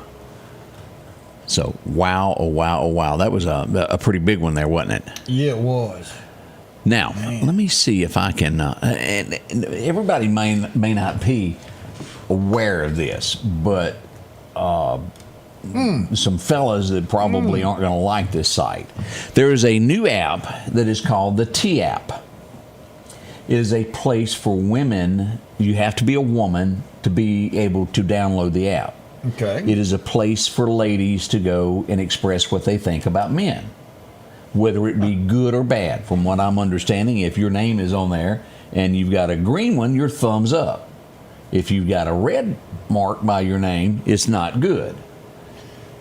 Speaker 2: So, wow, oh wow, oh wow. That was a pretty big one there, wasn't it?
Speaker 3: Yeah, it was.
Speaker 2: Now, let me see if I can, and everybody may not be aware of this, but some fellas that probably aren't going to like this site. There is a new app that is called the T-App. It is a place for women. You have to be a woman to be able to download the app.
Speaker 3: Okay.
Speaker 2: It is a place for ladies to go and express what they think about men, whether it be good or bad. From what I'm understanding, if your name is on there and you've got a green one, you're thumbs up. If you've got a red mark by your name, it's not good.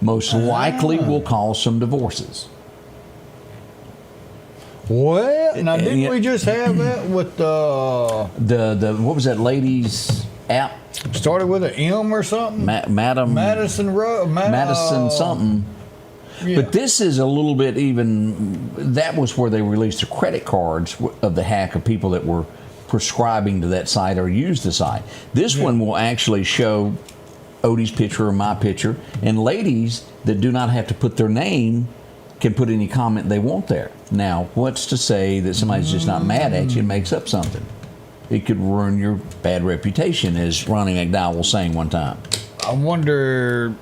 Speaker 2: Most likely will cause some divorces.
Speaker 3: Well, now didn't we just have that with the
Speaker 2: what was that ladies app?
Speaker 3: Started with an M or something?
Speaker 2: Madison something.
Speaker 3: Yeah.
Speaker 2: But this is a little bit even, that was where they released the credit cards of the hack of people that were prescribing to that site or used the site. This one will actually show Odie's picture or my picture, and ladies that do not have to put their name can put any comment they want there. Now, what's to say that somebody's just not mad at you and makes up something? It could ruin your bad reputation, as Ronnie McDowell was saying one time.
Speaker 3: I wonder,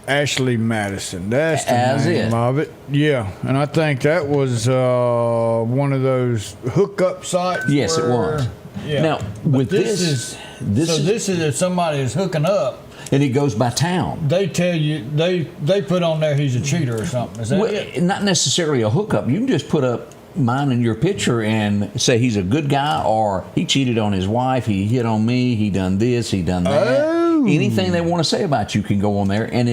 Speaker 3: Ashley Madison, that's the name of it. Yeah, and I think that was one of those hookup sites.
Speaker 2: Yes, it was.
Speaker 3: Yeah.
Speaker 2: Now, with this is
Speaker 3: if somebody is hooking up,
Speaker 2: and it goes by town.
Speaker 3: They tell you, they put on there he's a cheater or something. Is that it?
Speaker 2: Not necessarily a hookup. You can just put up mine and your picture and say he's a good guy, or he cheated on his wife, he hit on me, he done this, he done that.
Speaker 3: Oh.
Speaker 2: Anything they want to say about you can go on there, and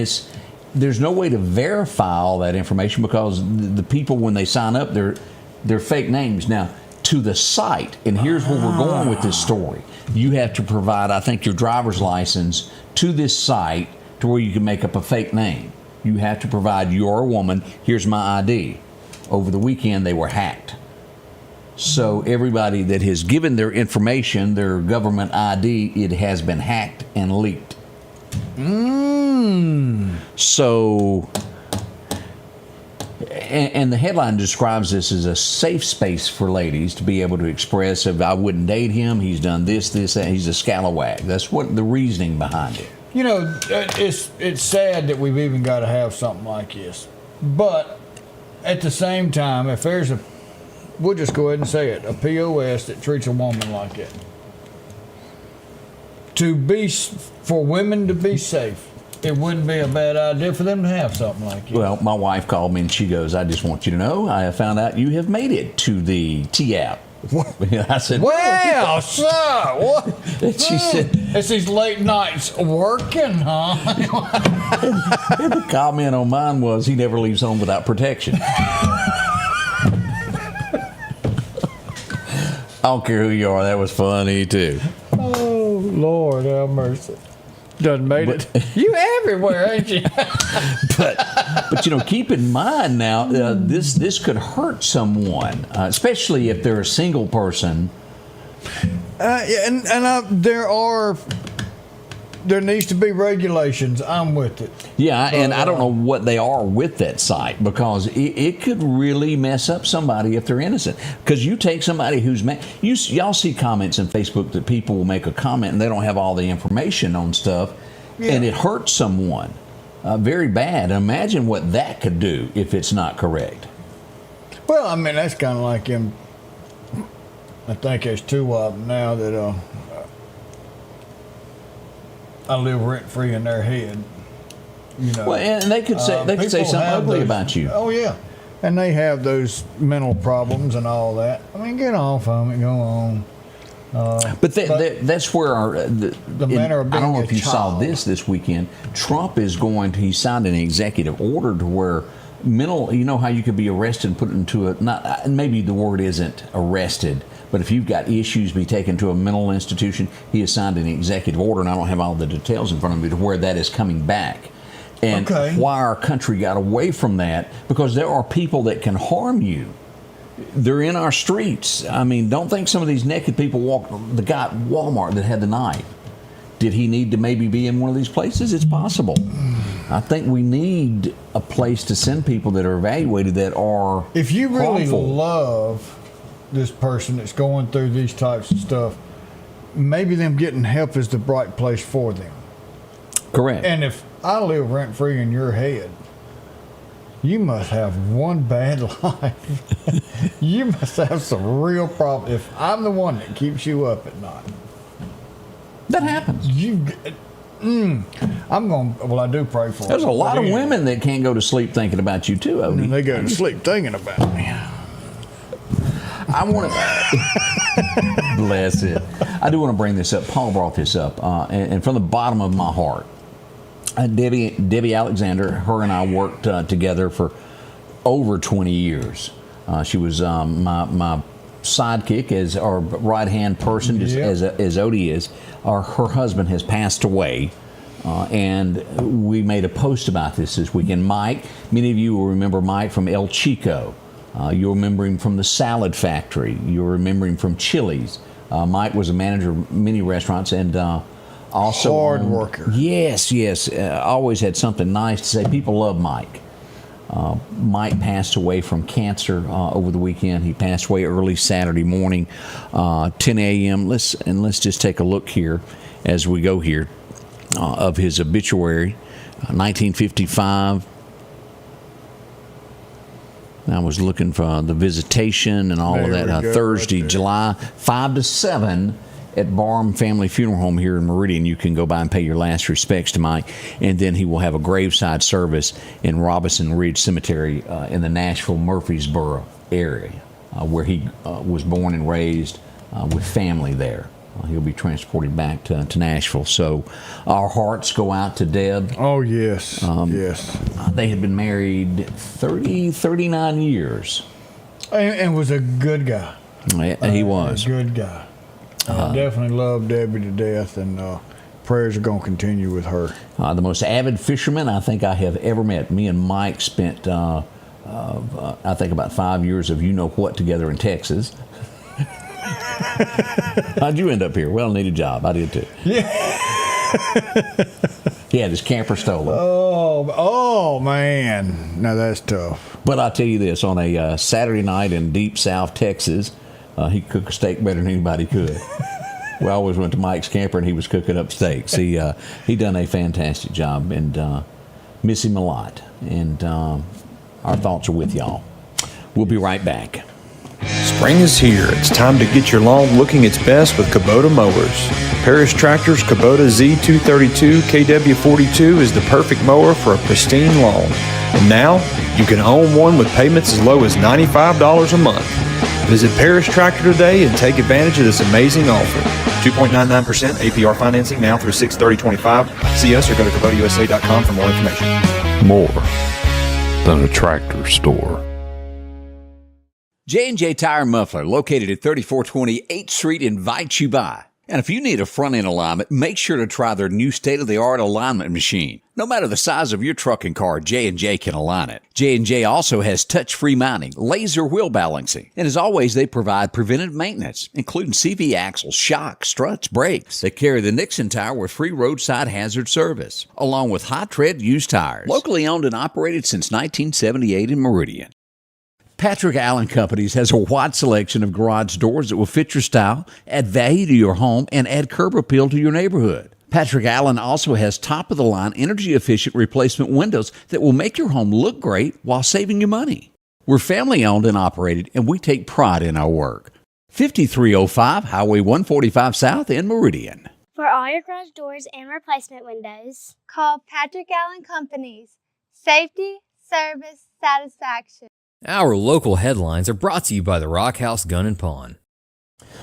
Speaker 2: there's no way to verify all that information because the people, when they sign up, they're fake names. Now, to the site, and here's where we're going with this story. You have to provide, I think, your driver's license to this site to where you can make up a fake name. You have to provide, you're a woman, here's my ID. Over the weekend, they were hacked. So everybody that has given their information, their government ID, it has been hacked and leaked. So, and the headline describes this as a safe space for ladies to be able to express, if I wouldn't date him, he's done this, that, he's a scalawag. That's what the reasoning behind it.
Speaker 3: You know, it's sad that we've even got to have something like this. But at the same time, if there's we'll just go ahead and say it, a POS that treats a woman like that. For women to be safe, it wouldn't be a bad idea for them to have something like that.
Speaker 2: Well, my wife called me and she goes, I just want you to know, I have found out you have made it to the T-app. I said,
Speaker 3: well, sir, what?
Speaker 2: And she said,
Speaker 3: it's these late nights working, huh?
Speaker 2: And the comment on mine was, he never leaves home without protection. I don't care who you are, that was funny too.
Speaker 3: Oh, Lord have mercy. Done made it. You everywhere, ain't you?
Speaker 2: but you know, keep in mind now, this could hurt someone, especially if they're a single person.
Speaker 3: There needs to be regulations. I'm with it.
Speaker 2: Yeah, and I don't know what they are with that site, because it could really mess up somebody if they're innocent. Because you take somebody who's y'all see comments on Facebook that people will make a comment and they don't have all the information on stuff, and it hurts someone very bad. Imagine what that could do if it's not correct.
Speaker 3: Well, I mean, that's kind of like him. I think there's two of them now that I live rent free in their head. You know.
Speaker 2: Well, and they could say something ugly about you.
Speaker 3: Oh yeah, and they have those mental problems and all that. I mean, get off of it, go on.
Speaker 2: But that's where
Speaker 3: the manner of being
Speaker 2: I don't know
Speaker 3: a
Speaker 2: if you
Speaker 3: child.
Speaker 2: saw this weekend. Trump is he signed an executive order to where you know how you could be arrested and put into maybe the word isn't arrested, but if you've got issues, be taken to a mental institution. He has signed an executive order, and I don't have all the details in front of me, to where that is coming back. And why our country got away from that, because there are people that can harm you. They're in our streets. I mean, don't think some of these naked people the guy at Walmart that had the knife. Did he need to maybe be in one of these places? It's possible. I think we need a place to send people that are evaluated that are
Speaker 3: If you really
Speaker 2: harmful.
Speaker 3: love this person that's going through these types of stuff, maybe them getting help is the right place for them.
Speaker 2: Correct.
Speaker 3: And if I live rent free in your head, you must have one bad life. You must have some real problem. If I'm the one that keeps you up at night,
Speaker 2: that happens.
Speaker 3: I do pray for
Speaker 2: There's
Speaker 3: them.
Speaker 2: a lot of women that can't go to sleep thinking about you too, Odie.
Speaker 3: And they go to sleep thinking about me.
Speaker 2: I want to bless it. I do want to bring this up. Paul brought this up, and from the bottom of my heart, Debbie Alexander, her and I worked together for over 20 years. She was my sidekick, as our right-hand person, just as Odie is. Her husband has passed away, and we made a post about this weekend. Mike, many of you will remember Mike from El Chico. You'll remember him from the Salad Factory. You'll remember him from Chili's. Mike was a manager of many restaurants, and also
Speaker 3: hard worker.
Speaker 2: Yes. Always had something nice to say. People love Mike. Mike passed away from cancer over the weekend. He passed away early Saturday morning, 10 a.m. Let's just take a look here as we go here of his obituary, 1955. I was looking for the visitation and all of that. Thursday, right, July 5 to 7 at Barham Family Funeral Home here in Meridian. You can go by and pay your last respects to Mike, and then he will have a graveside service in Robinson Ridge Cemetery in the Nashville-Murfreesboro area, where he was born and raised with family there. He'll be transported back to Nashville. So our hearts go out to Deb.
Speaker 3: Oh, yes. Yes.
Speaker 2: They had been married 39 years.
Speaker 3: And was a good guy.
Speaker 2: He was.
Speaker 3: A good guy. Definitely loved Debbie to death, and prayers are going to continue with her.
Speaker 2: The most avid fisherman I think I have ever met. Me and Mike spent I think about 5 years of you-know-what together in Texas. How'd you end up here? Well, I need a job. I did too.
Speaker 3: Yeah.
Speaker 2: He had his camper stolen.
Speaker 3: Oh, man. Now that's tough.
Speaker 2: But I'll tell you this, on a Saturday night in deep South Texas, he cooked a steak better than anybody could. We always went to Mike's Camper, and he was cooking up steaks. He done a fantastic job, and miss him a lot. And our thoughts are with y'all. We'll be right back.
Speaker 11: Spring is here. It's time to get your lawn looking its best with Kubota mowers. Parish Tractor's Kubota Z232 KW42 is the perfect mower for a pristine lawn. And now, you can own one with payments as low as $95 a month. Visit Parish Tractor today and take advantage of this amazing offer. 2.99% APR financing now through 6/30/25. See us or go to KubotaUSA.com for more information.
Speaker 12: More than a tractor store.
Speaker 4: J&J Tire Muffler, located at 3420 8th Street, invites you by. And if you need a front-end alignment, make sure to try their new state-of-the-art alignment machine. No matter the size of your truck and car, J&J can align it. J&J also has touch-free mounting, laser wheel balancing, and as always, they provide preventive maintenance, including CV axles, shocks, struts, brakes. They carry the Nixon tire with free roadside hazard service, along with high-tread used tires. Locally owned and operated since 1978 in Meridian. Patrick Allen Companies has a wide selection of garage doors that will fit your style, add value to your home, and add curb appeal to your neighborhood. Patrick Allen also has top-of-the-line, energy-efficient replacement windows that will make your home look great while saving you money. We're family-owned and operated, and we take pride in our work. 5305 Highway 145 South in Meridian.
Speaker 13: For all your garage doors and replacement windows, call Patrick Allen Companies. Safety, service, satisfaction.
Speaker 14: Our local headlines are brought to you by the Rock House Gun and Pawn.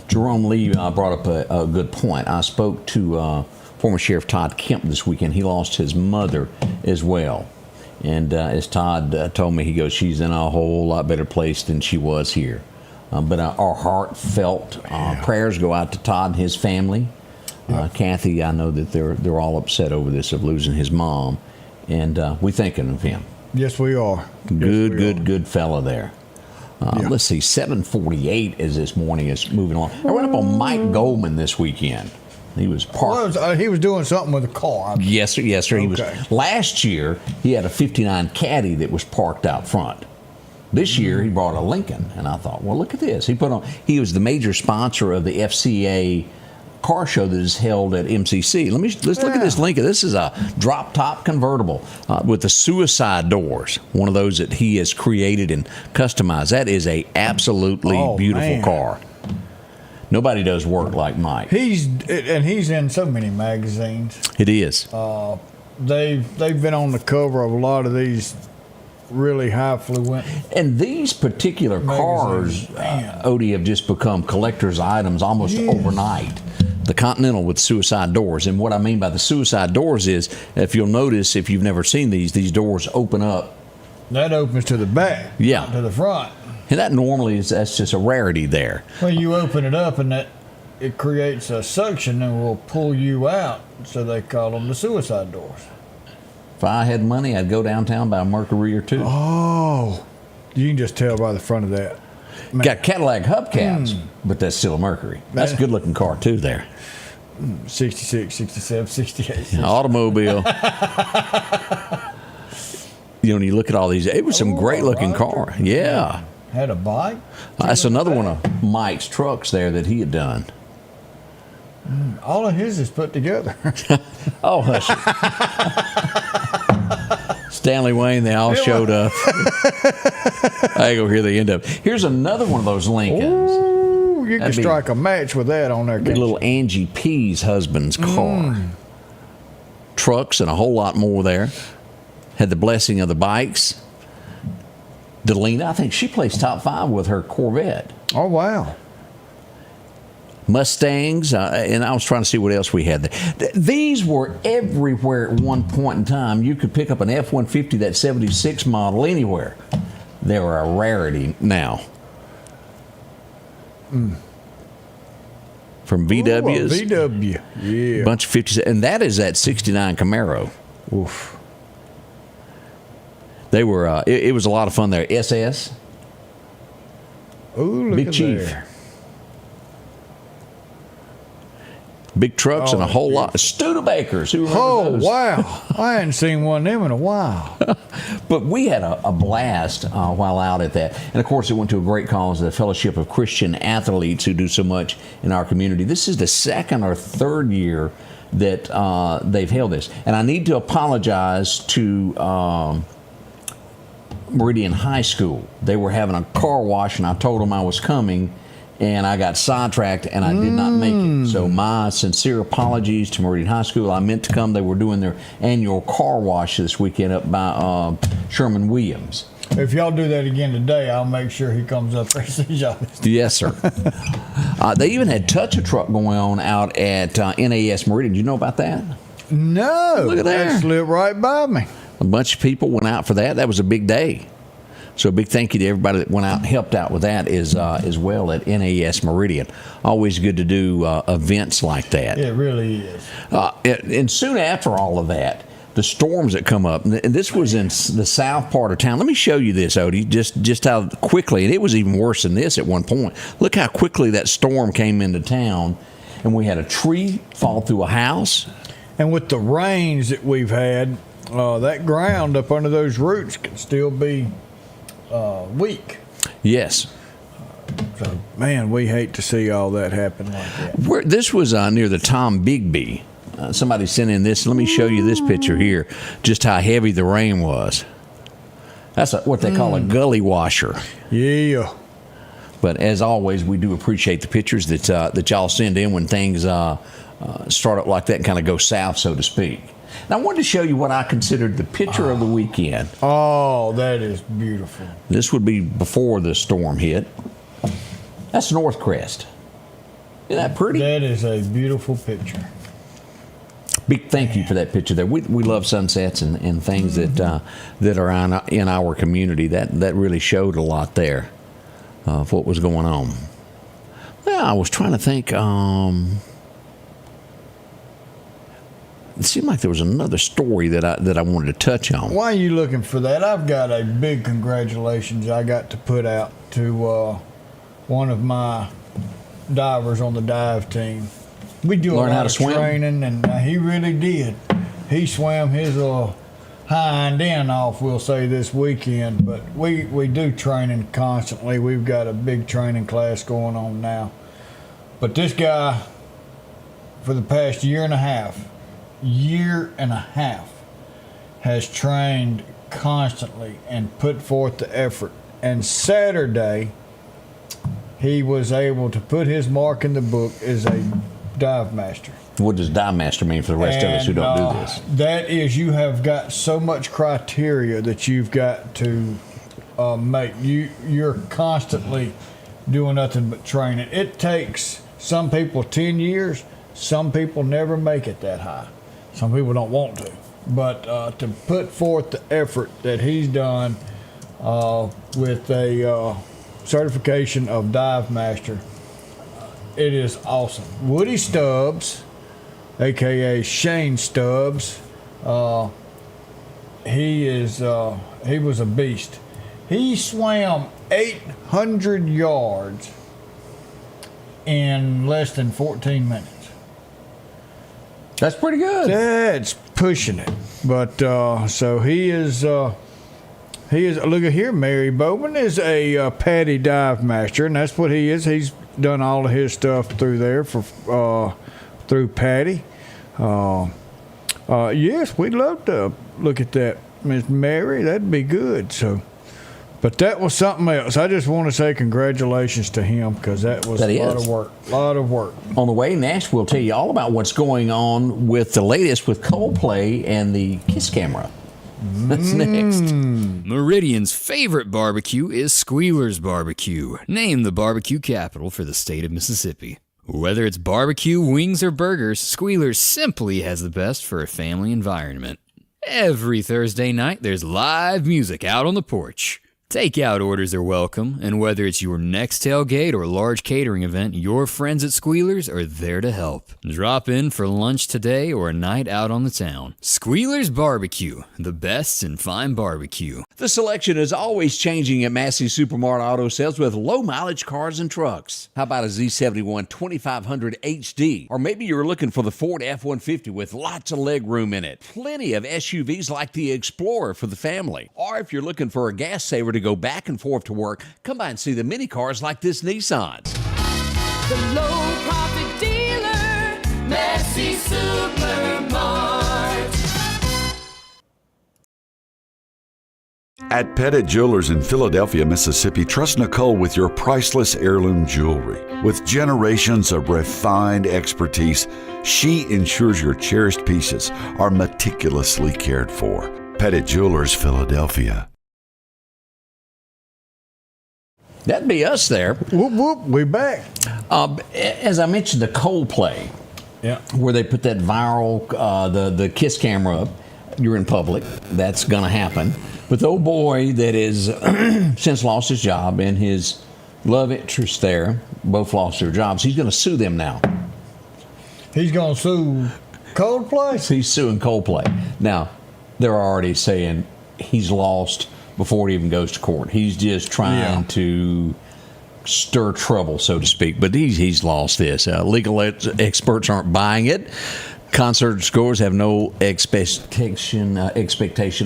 Speaker 2: Jerome Lee brought up a good point. I spoke to former Sheriff Todd Kemp this weekend. He lost his mother as well. And as Todd told me, he goes, she's in a whole lot better place than she was here. But our heartfelt prayers go out to Todd and his family. Kathy, I know that they're all upset over this of losing his mom. And we're thinking of him.
Speaker 3: Yes, we are.
Speaker 2: Good fella there. Let's see, 7:48 as this morning is moving on. I read up on Mike Goldman this weekend. He was parked.
Speaker 3: He was doing something with a car.
Speaker 2: Yes, sir.
Speaker 3: Okay.
Speaker 2: He was. Last year, he had a 59 Caddy that was parked out front. This year, he brought a Lincoln, and I thought, well, look at this. He was the major sponsor of the FCA car show that is held at MCC. Let's look at this Lincoln. This is a drop top convertible with the suicide doors. One of those that he has created and customized. That is a absolutely beautiful car. Nobody does work like Mike.
Speaker 3: He's in so many magazines.
Speaker 2: It is.
Speaker 3: They've been on the cover of a lot of these really high-fluent.
Speaker 2: And these particular cars, Odie, have just become collector's items almost overnight. The Continental with suicide doors. And what I mean by the suicide doors is, if you'll notice, if you've never seen these doors open up.
Speaker 3: That opens to the back.
Speaker 2: Yeah.
Speaker 3: Not to the front.
Speaker 2: And that normally that's just a rarity there.
Speaker 3: Well, you open it up and it creates a suction and will pull you out. So they call them the suicide doors.
Speaker 2: If I had money, I'd go downtown buy a Mercury or two.
Speaker 3: Oh, you can just tell by the front of that. Man.
Speaker 2: Got Cadillac hubcaps, but that's still a Mercury. That's a good-looking car, too, there.
Speaker 3: 66, 67, 68.
Speaker 2: Automobile. When you look at all these, it was some great-looking car. Yeah.
Speaker 3: Had a bike?
Speaker 2: That's another one of Mike's trucks there that he had done.
Speaker 3: All of his is put together.
Speaker 2: Oh, hush it. Stanley Wayne, they all showed up. I go hear the end of it. Here's another one of those Lincolns.
Speaker 3: Ooh, you can strike a match with that on there.
Speaker 2: Little Angie P's husband's car. Trucks and a whole lot more there. Had the blessing of the bikes. Delina, I think she placed top 5 with her Corvette.
Speaker 3: Oh, wow.
Speaker 2: Mustangs, and I was trying to see what else we had there. These were everywhere at one point in time. You could pick up an F-150, that 76 model, anywhere. They were a rarity now. From VWs.
Speaker 3: VW, yeah.
Speaker 2: Bunch of 50s, and that is that 69 Camaro.
Speaker 3: Oof.
Speaker 2: They were. It was a lot of fun there. SS.
Speaker 3: Ooh, look
Speaker 2: Big
Speaker 3: at
Speaker 2: Chief.
Speaker 3: there.
Speaker 2: Big trucks and a whole lot of Studebakers. Who remembers those?
Speaker 3: Wow. I hadn't seen one of them in a while.
Speaker 2: But we had a blast while out at that. And, of course, it went to a great cause, the Fellowship of Christian Athletes, who do so much in our community. This is the second or third year that they've held this. And I need to apologize to Meridian High School. They were having a car wash, and I told them I was coming, and I got sidetracked, and I did not make it. So my sincere apologies to Meridian High School. I meant to come. They were doing their annual car wash this weekend up by Sherman-Williams.
Speaker 3: If y'all do that again today, I'll make sure he comes up there and sees y'all.
Speaker 2: Yes, sir. They even had touch-a-truck going on out at NAS Meridian. Did you know about that?
Speaker 3: No.
Speaker 2: Look at that.
Speaker 3: That slipped right by me.
Speaker 2: A bunch of people went out for that. That was a big day. So a big thank you to everybody that went out and helped out with that as well at NAS Meridian. Always good to do events like that.
Speaker 3: It really is.
Speaker 2: And soon after all of that, the storms that come up, and this was in the south part of town. Let me show you this, Odie, just how quickly, and it was even worse than this at one point. Look how quickly that storm came into town, and we had a tree fall through a house.
Speaker 3: And with the rains that we've had, that ground up under those roots can still be weak.
Speaker 2: Yes.
Speaker 3: So, man, we hate to see all that happen like that.
Speaker 2: This was near the Tom Bigby. Somebody sent in this. Let me show you this picture here, just how heavy the rain was. That's what they call a gully washer.
Speaker 3: Yeah.
Speaker 2: But as always, we do appreciate the pictures that y'all send in when things start up like that and kind of go south, so to speak. Now, I wanted to show you what I considered the picture of the weekend.
Speaker 3: Oh, that is beautiful.
Speaker 2: This would be before the storm hit. That's Northcrest. Isn't that pretty?
Speaker 3: That is a beautiful picture.
Speaker 2: Big thank you for that picture there. We love sunsets and things that are in our community. That really showed a lot there of what was going on. Well, I was trying to think. It seemed like there was another story that I wanted to touch on.
Speaker 3: Why are you looking for that? I've got a big congratulations I got to put out to one of my divers on the dive team. We do
Speaker 2: Learn
Speaker 3: a lot
Speaker 2: how to
Speaker 3: of
Speaker 2: swim?
Speaker 3: training, and he really did. He swam his hind end off, we'll say, this weekend. But we do training constantly. We've got a big training class going on now. But this guy, for the past year and a half, has trained constantly and put forth the effort. And Saturday, he was able to put his mark in the book as a dive master.
Speaker 2: What does dive master mean for the rest of us who don't do this?
Speaker 3: That is, you have got so much criteria that you've got to make. You're constantly doing nothing but training. It takes some people 10 years. Some people never make it that high. Some people don't want to. But to put forth the effort that he's done with a certification of dive master, it is awesome. Woody Stubbs, aka Shane Stubbs, he was a beast. He swam 800 yards in less than 14 minutes.
Speaker 2: That's pretty good.
Speaker 3: That's pushing it. But so he is. Look at here, Mary Bowman is a Patty dive master, and that's what he is. He's done all of his stuff through there through Patty. Yes, we'd love to look at that, Miss Mary. That'd be good. So, but that was something else. I just want to say congratulations to him, because that was a lot of work. A lot of work.
Speaker 2: On the way, Nash will tell you all about what's going on with the latest with Coldplay and the Kiss camera. That's next.
Speaker 14: Meridian's favorite barbecue is Squealers Barbecue, named the barbecue capital for the state of Mississippi. Whether it's barbecue, wings, or burgers, Squealers simply has the best for a family environment. Every Thursday night, there's live music out on the porch. Takeout orders are welcome, and whether it's your next tailgate or large catering event, your friends at Squealers are there to help. Drop in for lunch today or a night out on the town. Squealers Barbecue, the best in fine barbecue.
Speaker 2: The selection is always changing at Massie Supermart Auto Sales with low-mileage cars and trucks. How about a Z71 2500 HD? Or maybe you're looking for the Ford F-150 with lots of leg room in it. Plenty of SUVs like the Explorer for the family. Or if you're looking for a gas saver to go back and forth to work, come by and see the mini cars like this Nissan.
Speaker 15: The low profit dealer, Massie Supermart.
Speaker 16: At Pettit Jewelers in Philadelphia, Mississippi, trust Nicole with your priceless heirloom jewelry. With generations of refined expertise, she ensures your cherished pieces are meticulously cared for. Pettit Jewelers, Philadelphia.
Speaker 2: That'd be us there.
Speaker 3: Whoop, whoop, we back.
Speaker 2: As I mentioned, the Coldplay, where they put that viral, the Kiss camera up. You're in public. That's going to happen. But the old boy that is since lost his job and his love interest there, both lost their jobs, he's going to sue them now.
Speaker 3: He's going to sue Coldplay?
Speaker 2: He's suing Coldplay. Now, they're already saying he's lost before it even goes to court. He's just trying to stir trouble, so to speak. But he's lost this. Legal experts aren't buying it. Concert goers have no expectation of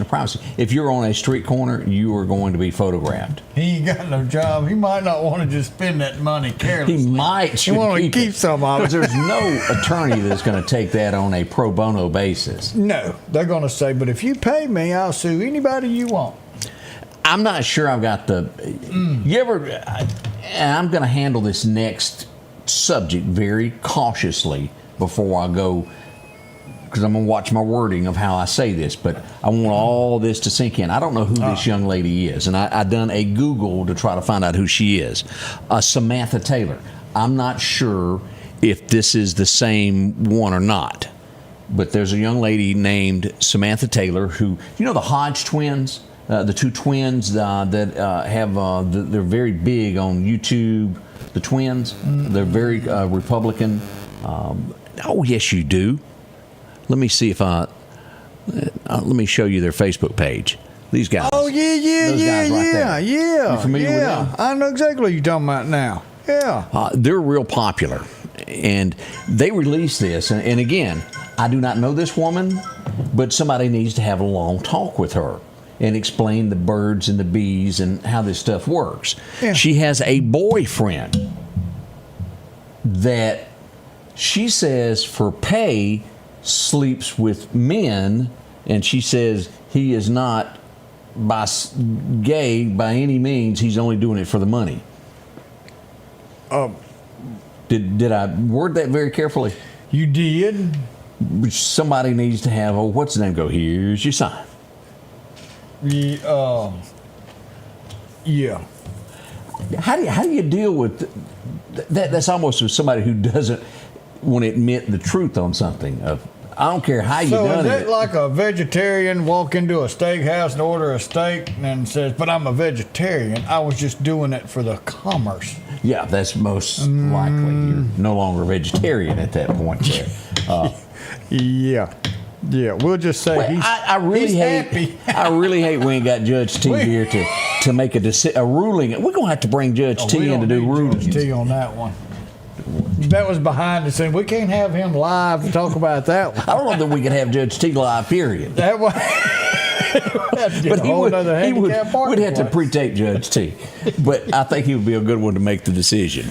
Speaker 2: privacy. If you're on a street corner, you are going to be photographed.
Speaker 3: He ain't got no job. He might not want to just spend that money carelessly.
Speaker 2: He might.
Speaker 3: He want to keep some of it.
Speaker 2: Because there's no attorney that's going to take that on a pro bono basis.
Speaker 3: No. They're going to say, but if you pay me, I'll sue anybody you want.
Speaker 2: I'm not sure I've got the... You ever... And I'm going to handle this next subject very cautiously before I go... because I'm going to watch my wording of how I say this, but I want all this to sink in. I don't know who this young lady is, and I done a Google to try to find out who she is. Samantha Taylor. I'm not sure if this is the same one or not, but there's a young lady named Samantha Taylor who, you know the Hodge twins? The two twins that they're very big on YouTube, the twins. They're very Republican. Oh, yes, you do. Let me see if let me show you their Facebook page. These guys.
Speaker 3: Oh, yeah.
Speaker 2: Those guys right there. You familiar with them?
Speaker 3: I know exactly what you're talking about now. Yeah.
Speaker 2: They're real popular. And they released this. And again, I do not know this woman, but somebody needs to have a long talk with her and explain the birds and the bees and how this stuff works. Yeah. She has a boyfriend that she says for pay sleeps with men, and she says he is not gay by any means. He's only doing it for the money. Did I word that very carefully?
Speaker 3: You did.
Speaker 2: Somebody needs to have, what's the name go? Here's your sign.
Speaker 3: Yeah.
Speaker 2: How do you deal with that? That's almost with somebody who doesn't want to admit the truth on something. I don't care how you done it.
Speaker 3: So is that like a vegetarian walk into a steakhouse and order a steak and then says, but I'm a vegetarian. I was just doing it for the commerce.
Speaker 2: Yeah, that's most likely. You're no longer a vegetarian at that point there.
Speaker 3: Yeah, we'll just say
Speaker 2: I really hate.
Speaker 3: happy.
Speaker 2: I really hate we ain't got Judge T here to make a ruling. We're gonna have to bring Judge T in to do rulings.
Speaker 3: Judge T on that one. That was behind the scene. We can't have him live to talk about that one.
Speaker 2: I don't know that we could have Judge T live. Period.
Speaker 3: That way.
Speaker 2: We'd have to pre-tape Judge T, but I think he would be a good one to make the decision.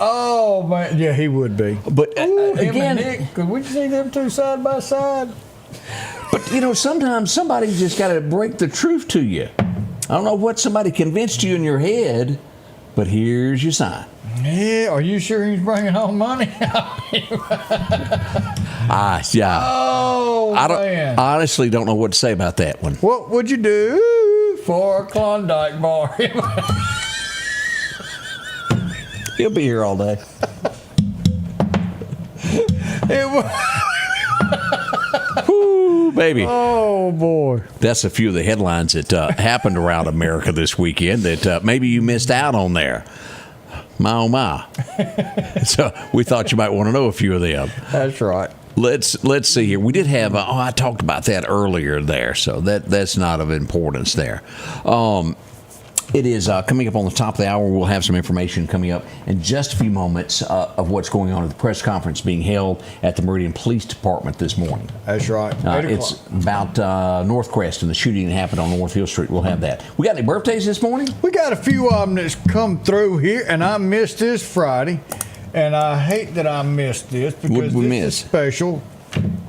Speaker 3: Oh man, yeah, he would be.
Speaker 2: But
Speaker 3: him
Speaker 2: again,
Speaker 3: and Nick, could we see them two side by side?
Speaker 2: But sometimes somebody's just got to break the truth to you. I don't know what somebody convinced you in your head, but here's your sign.
Speaker 3: Yeah, are you sure he's bringing home money?
Speaker 2: Yeah.
Speaker 3: Oh,
Speaker 2: I honestly don't know what to say about that one.
Speaker 3: What would you do for a Klondike bar?
Speaker 2: He'll be here all day. baby.
Speaker 3: Oh, boy.
Speaker 2: That's a few of the headlines that happened around America this weekend that maybe you missed out on there. My, oh, my. So we thought you might want to know a few of them.
Speaker 3: That's right.
Speaker 2: Let's see here. We did have, I talked about that earlier there, so that's not of importance there. It is coming up on the top of the hour. We'll have some information coming up in just a few moments of what's going on at the press conference being held at the Meridian Police Department this morning.
Speaker 3: That's right.
Speaker 2: It's about Northcrest and the shooting that happened on North Hill Street. We'll have that. We got any birthdays this morning?
Speaker 3: We got a few of them that's come through here, and I missed this Friday. And I hate that I missed this because this is special,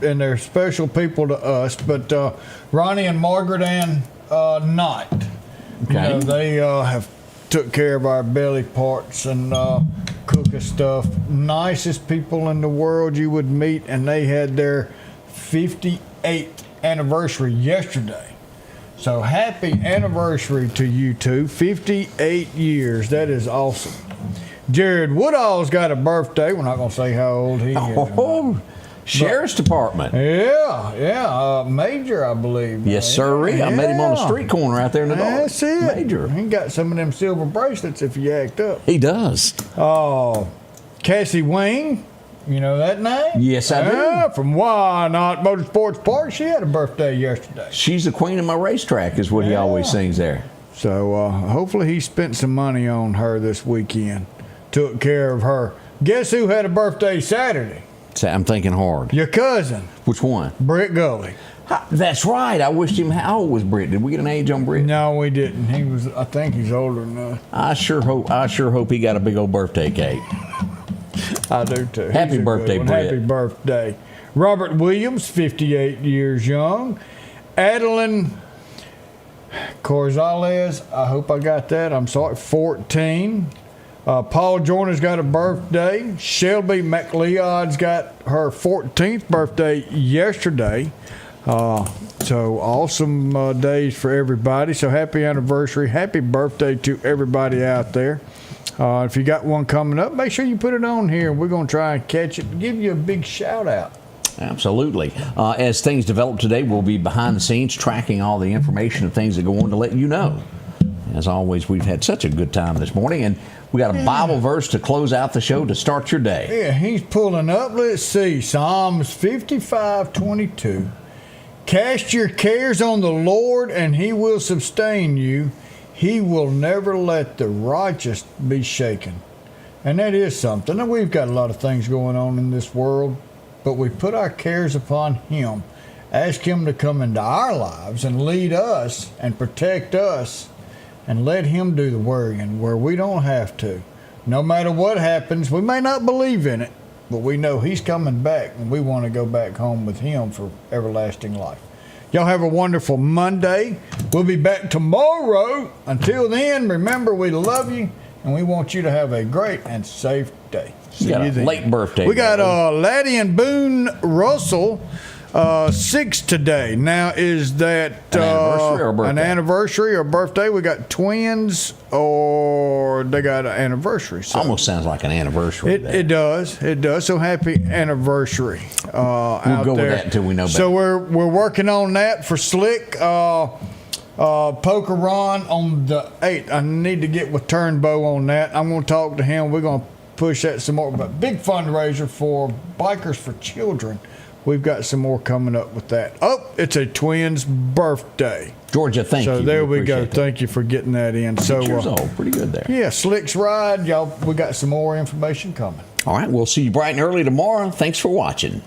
Speaker 3: and they're special people to us. But Ronnie and Margaret Ann Knight.
Speaker 2: Okay.
Speaker 3: You know, they have took care of our belly parts and cook us stuff. Nicest people in the world you would meet, and they had their 58th anniversary yesterday. So happy anniversary to you two. 58 years. That is awesome. Jared Woodall's got a birthday. We're not going to say how old he is.
Speaker 2: Oh, Sheriff's Department.
Speaker 3: Yeah. Major, I believe.
Speaker 2: Yes, sir. I met him on the street corner out there in the dark.
Speaker 3: That's it.
Speaker 2: Major.
Speaker 3: He got some of them silver bracelets if you act up.
Speaker 2: He does.
Speaker 3: Oh, Cassie Wing. You know that name?
Speaker 2: Yes, I do.
Speaker 3: From Why Not Motorsports Park. She had a birthday yesterday.
Speaker 2: She's the queen of my racetrack is what he always sings there.
Speaker 3: So hopefully he spent some money on her this weekend. Took care of her. Guess who had a birthday Saturday?
Speaker 2: I'm thinking hard.
Speaker 3: Your cousin.
Speaker 2: Which one?
Speaker 3: Britt Gully.
Speaker 2: That's right. I wished him. How old was Britt? Did we get an age on Britt?
Speaker 3: No, we didn't. He was. I think he's older than us.
Speaker 2: I sure hope he got a big old birthday cake.
Speaker 3: I do too.
Speaker 2: Happy birthday, Britt.
Speaker 3: Happy birthday. Robert Williams, 58 years young. Adeline Corzales. I hope I got that. I'm sorry. 14. Paul Joyner's got a birthday. Shelby McLeod's got her 14th birthday yesterday. So awesome days for everybody. So happy anniversary. Happy birthday to everybody out there. If you got one coming up, make sure you put it on here. We're going to try and catch it and give you a big shout out.
Speaker 2: Absolutely. As things develop today, we'll be behind the scenes tracking all the information and things that go on to let you know. As always, we've had such a good time this morning, and we got a Bible verse to close out the show to start your day.
Speaker 3: Yeah, he's pulling up. Let's see. Psalms 55:22. Cast your cares on the Lord, and he will sustain you. He will never let the righteous be shaken. And that is something. And we've got a lot of things going on in this world, but we put our cares upon him. Ask him to come into our lives and lead us and protect us. And let him do the worrying where we don't have to. No matter what happens, we may not believe in it, but we know he's coming back, and we want to go back home with him for everlasting life. Y'all have a wonderful Monday. We'll be back tomorrow. Until then, remember we love you, and we want you to have a great and safe day.
Speaker 2: See you then. Late birthday.
Speaker 3: We got Laddie and Boone Russell. 6 today. Now, is that an anniversary or birthday? We got twins, or they got an anniversary. So
Speaker 2: almost sounds like an anniversary.
Speaker 3: It does. It does. So happy anniversary.
Speaker 2: We'll go with that until we know better.
Speaker 3: So we're working on that for Slick. Poker Ron on the 8th. I need to get with Turnbow on that. I'm going to talk to him. We're going to push that some more. But big fundraiser for Bikers for Children. We've got some more coming up with that. Oh, it's a twin's birthday.
Speaker 2: Georgia, thank you.
Speaker 3: So there we go. Thank you for getting that in. So
Speaker 2: years old. Pretty good there.
Speaker 3: Yeah, Slick's Ride. Y'all, we got some more information coming.
Speaker 2: All right, we'll see you bright and early tomorrow. Thanks for watching.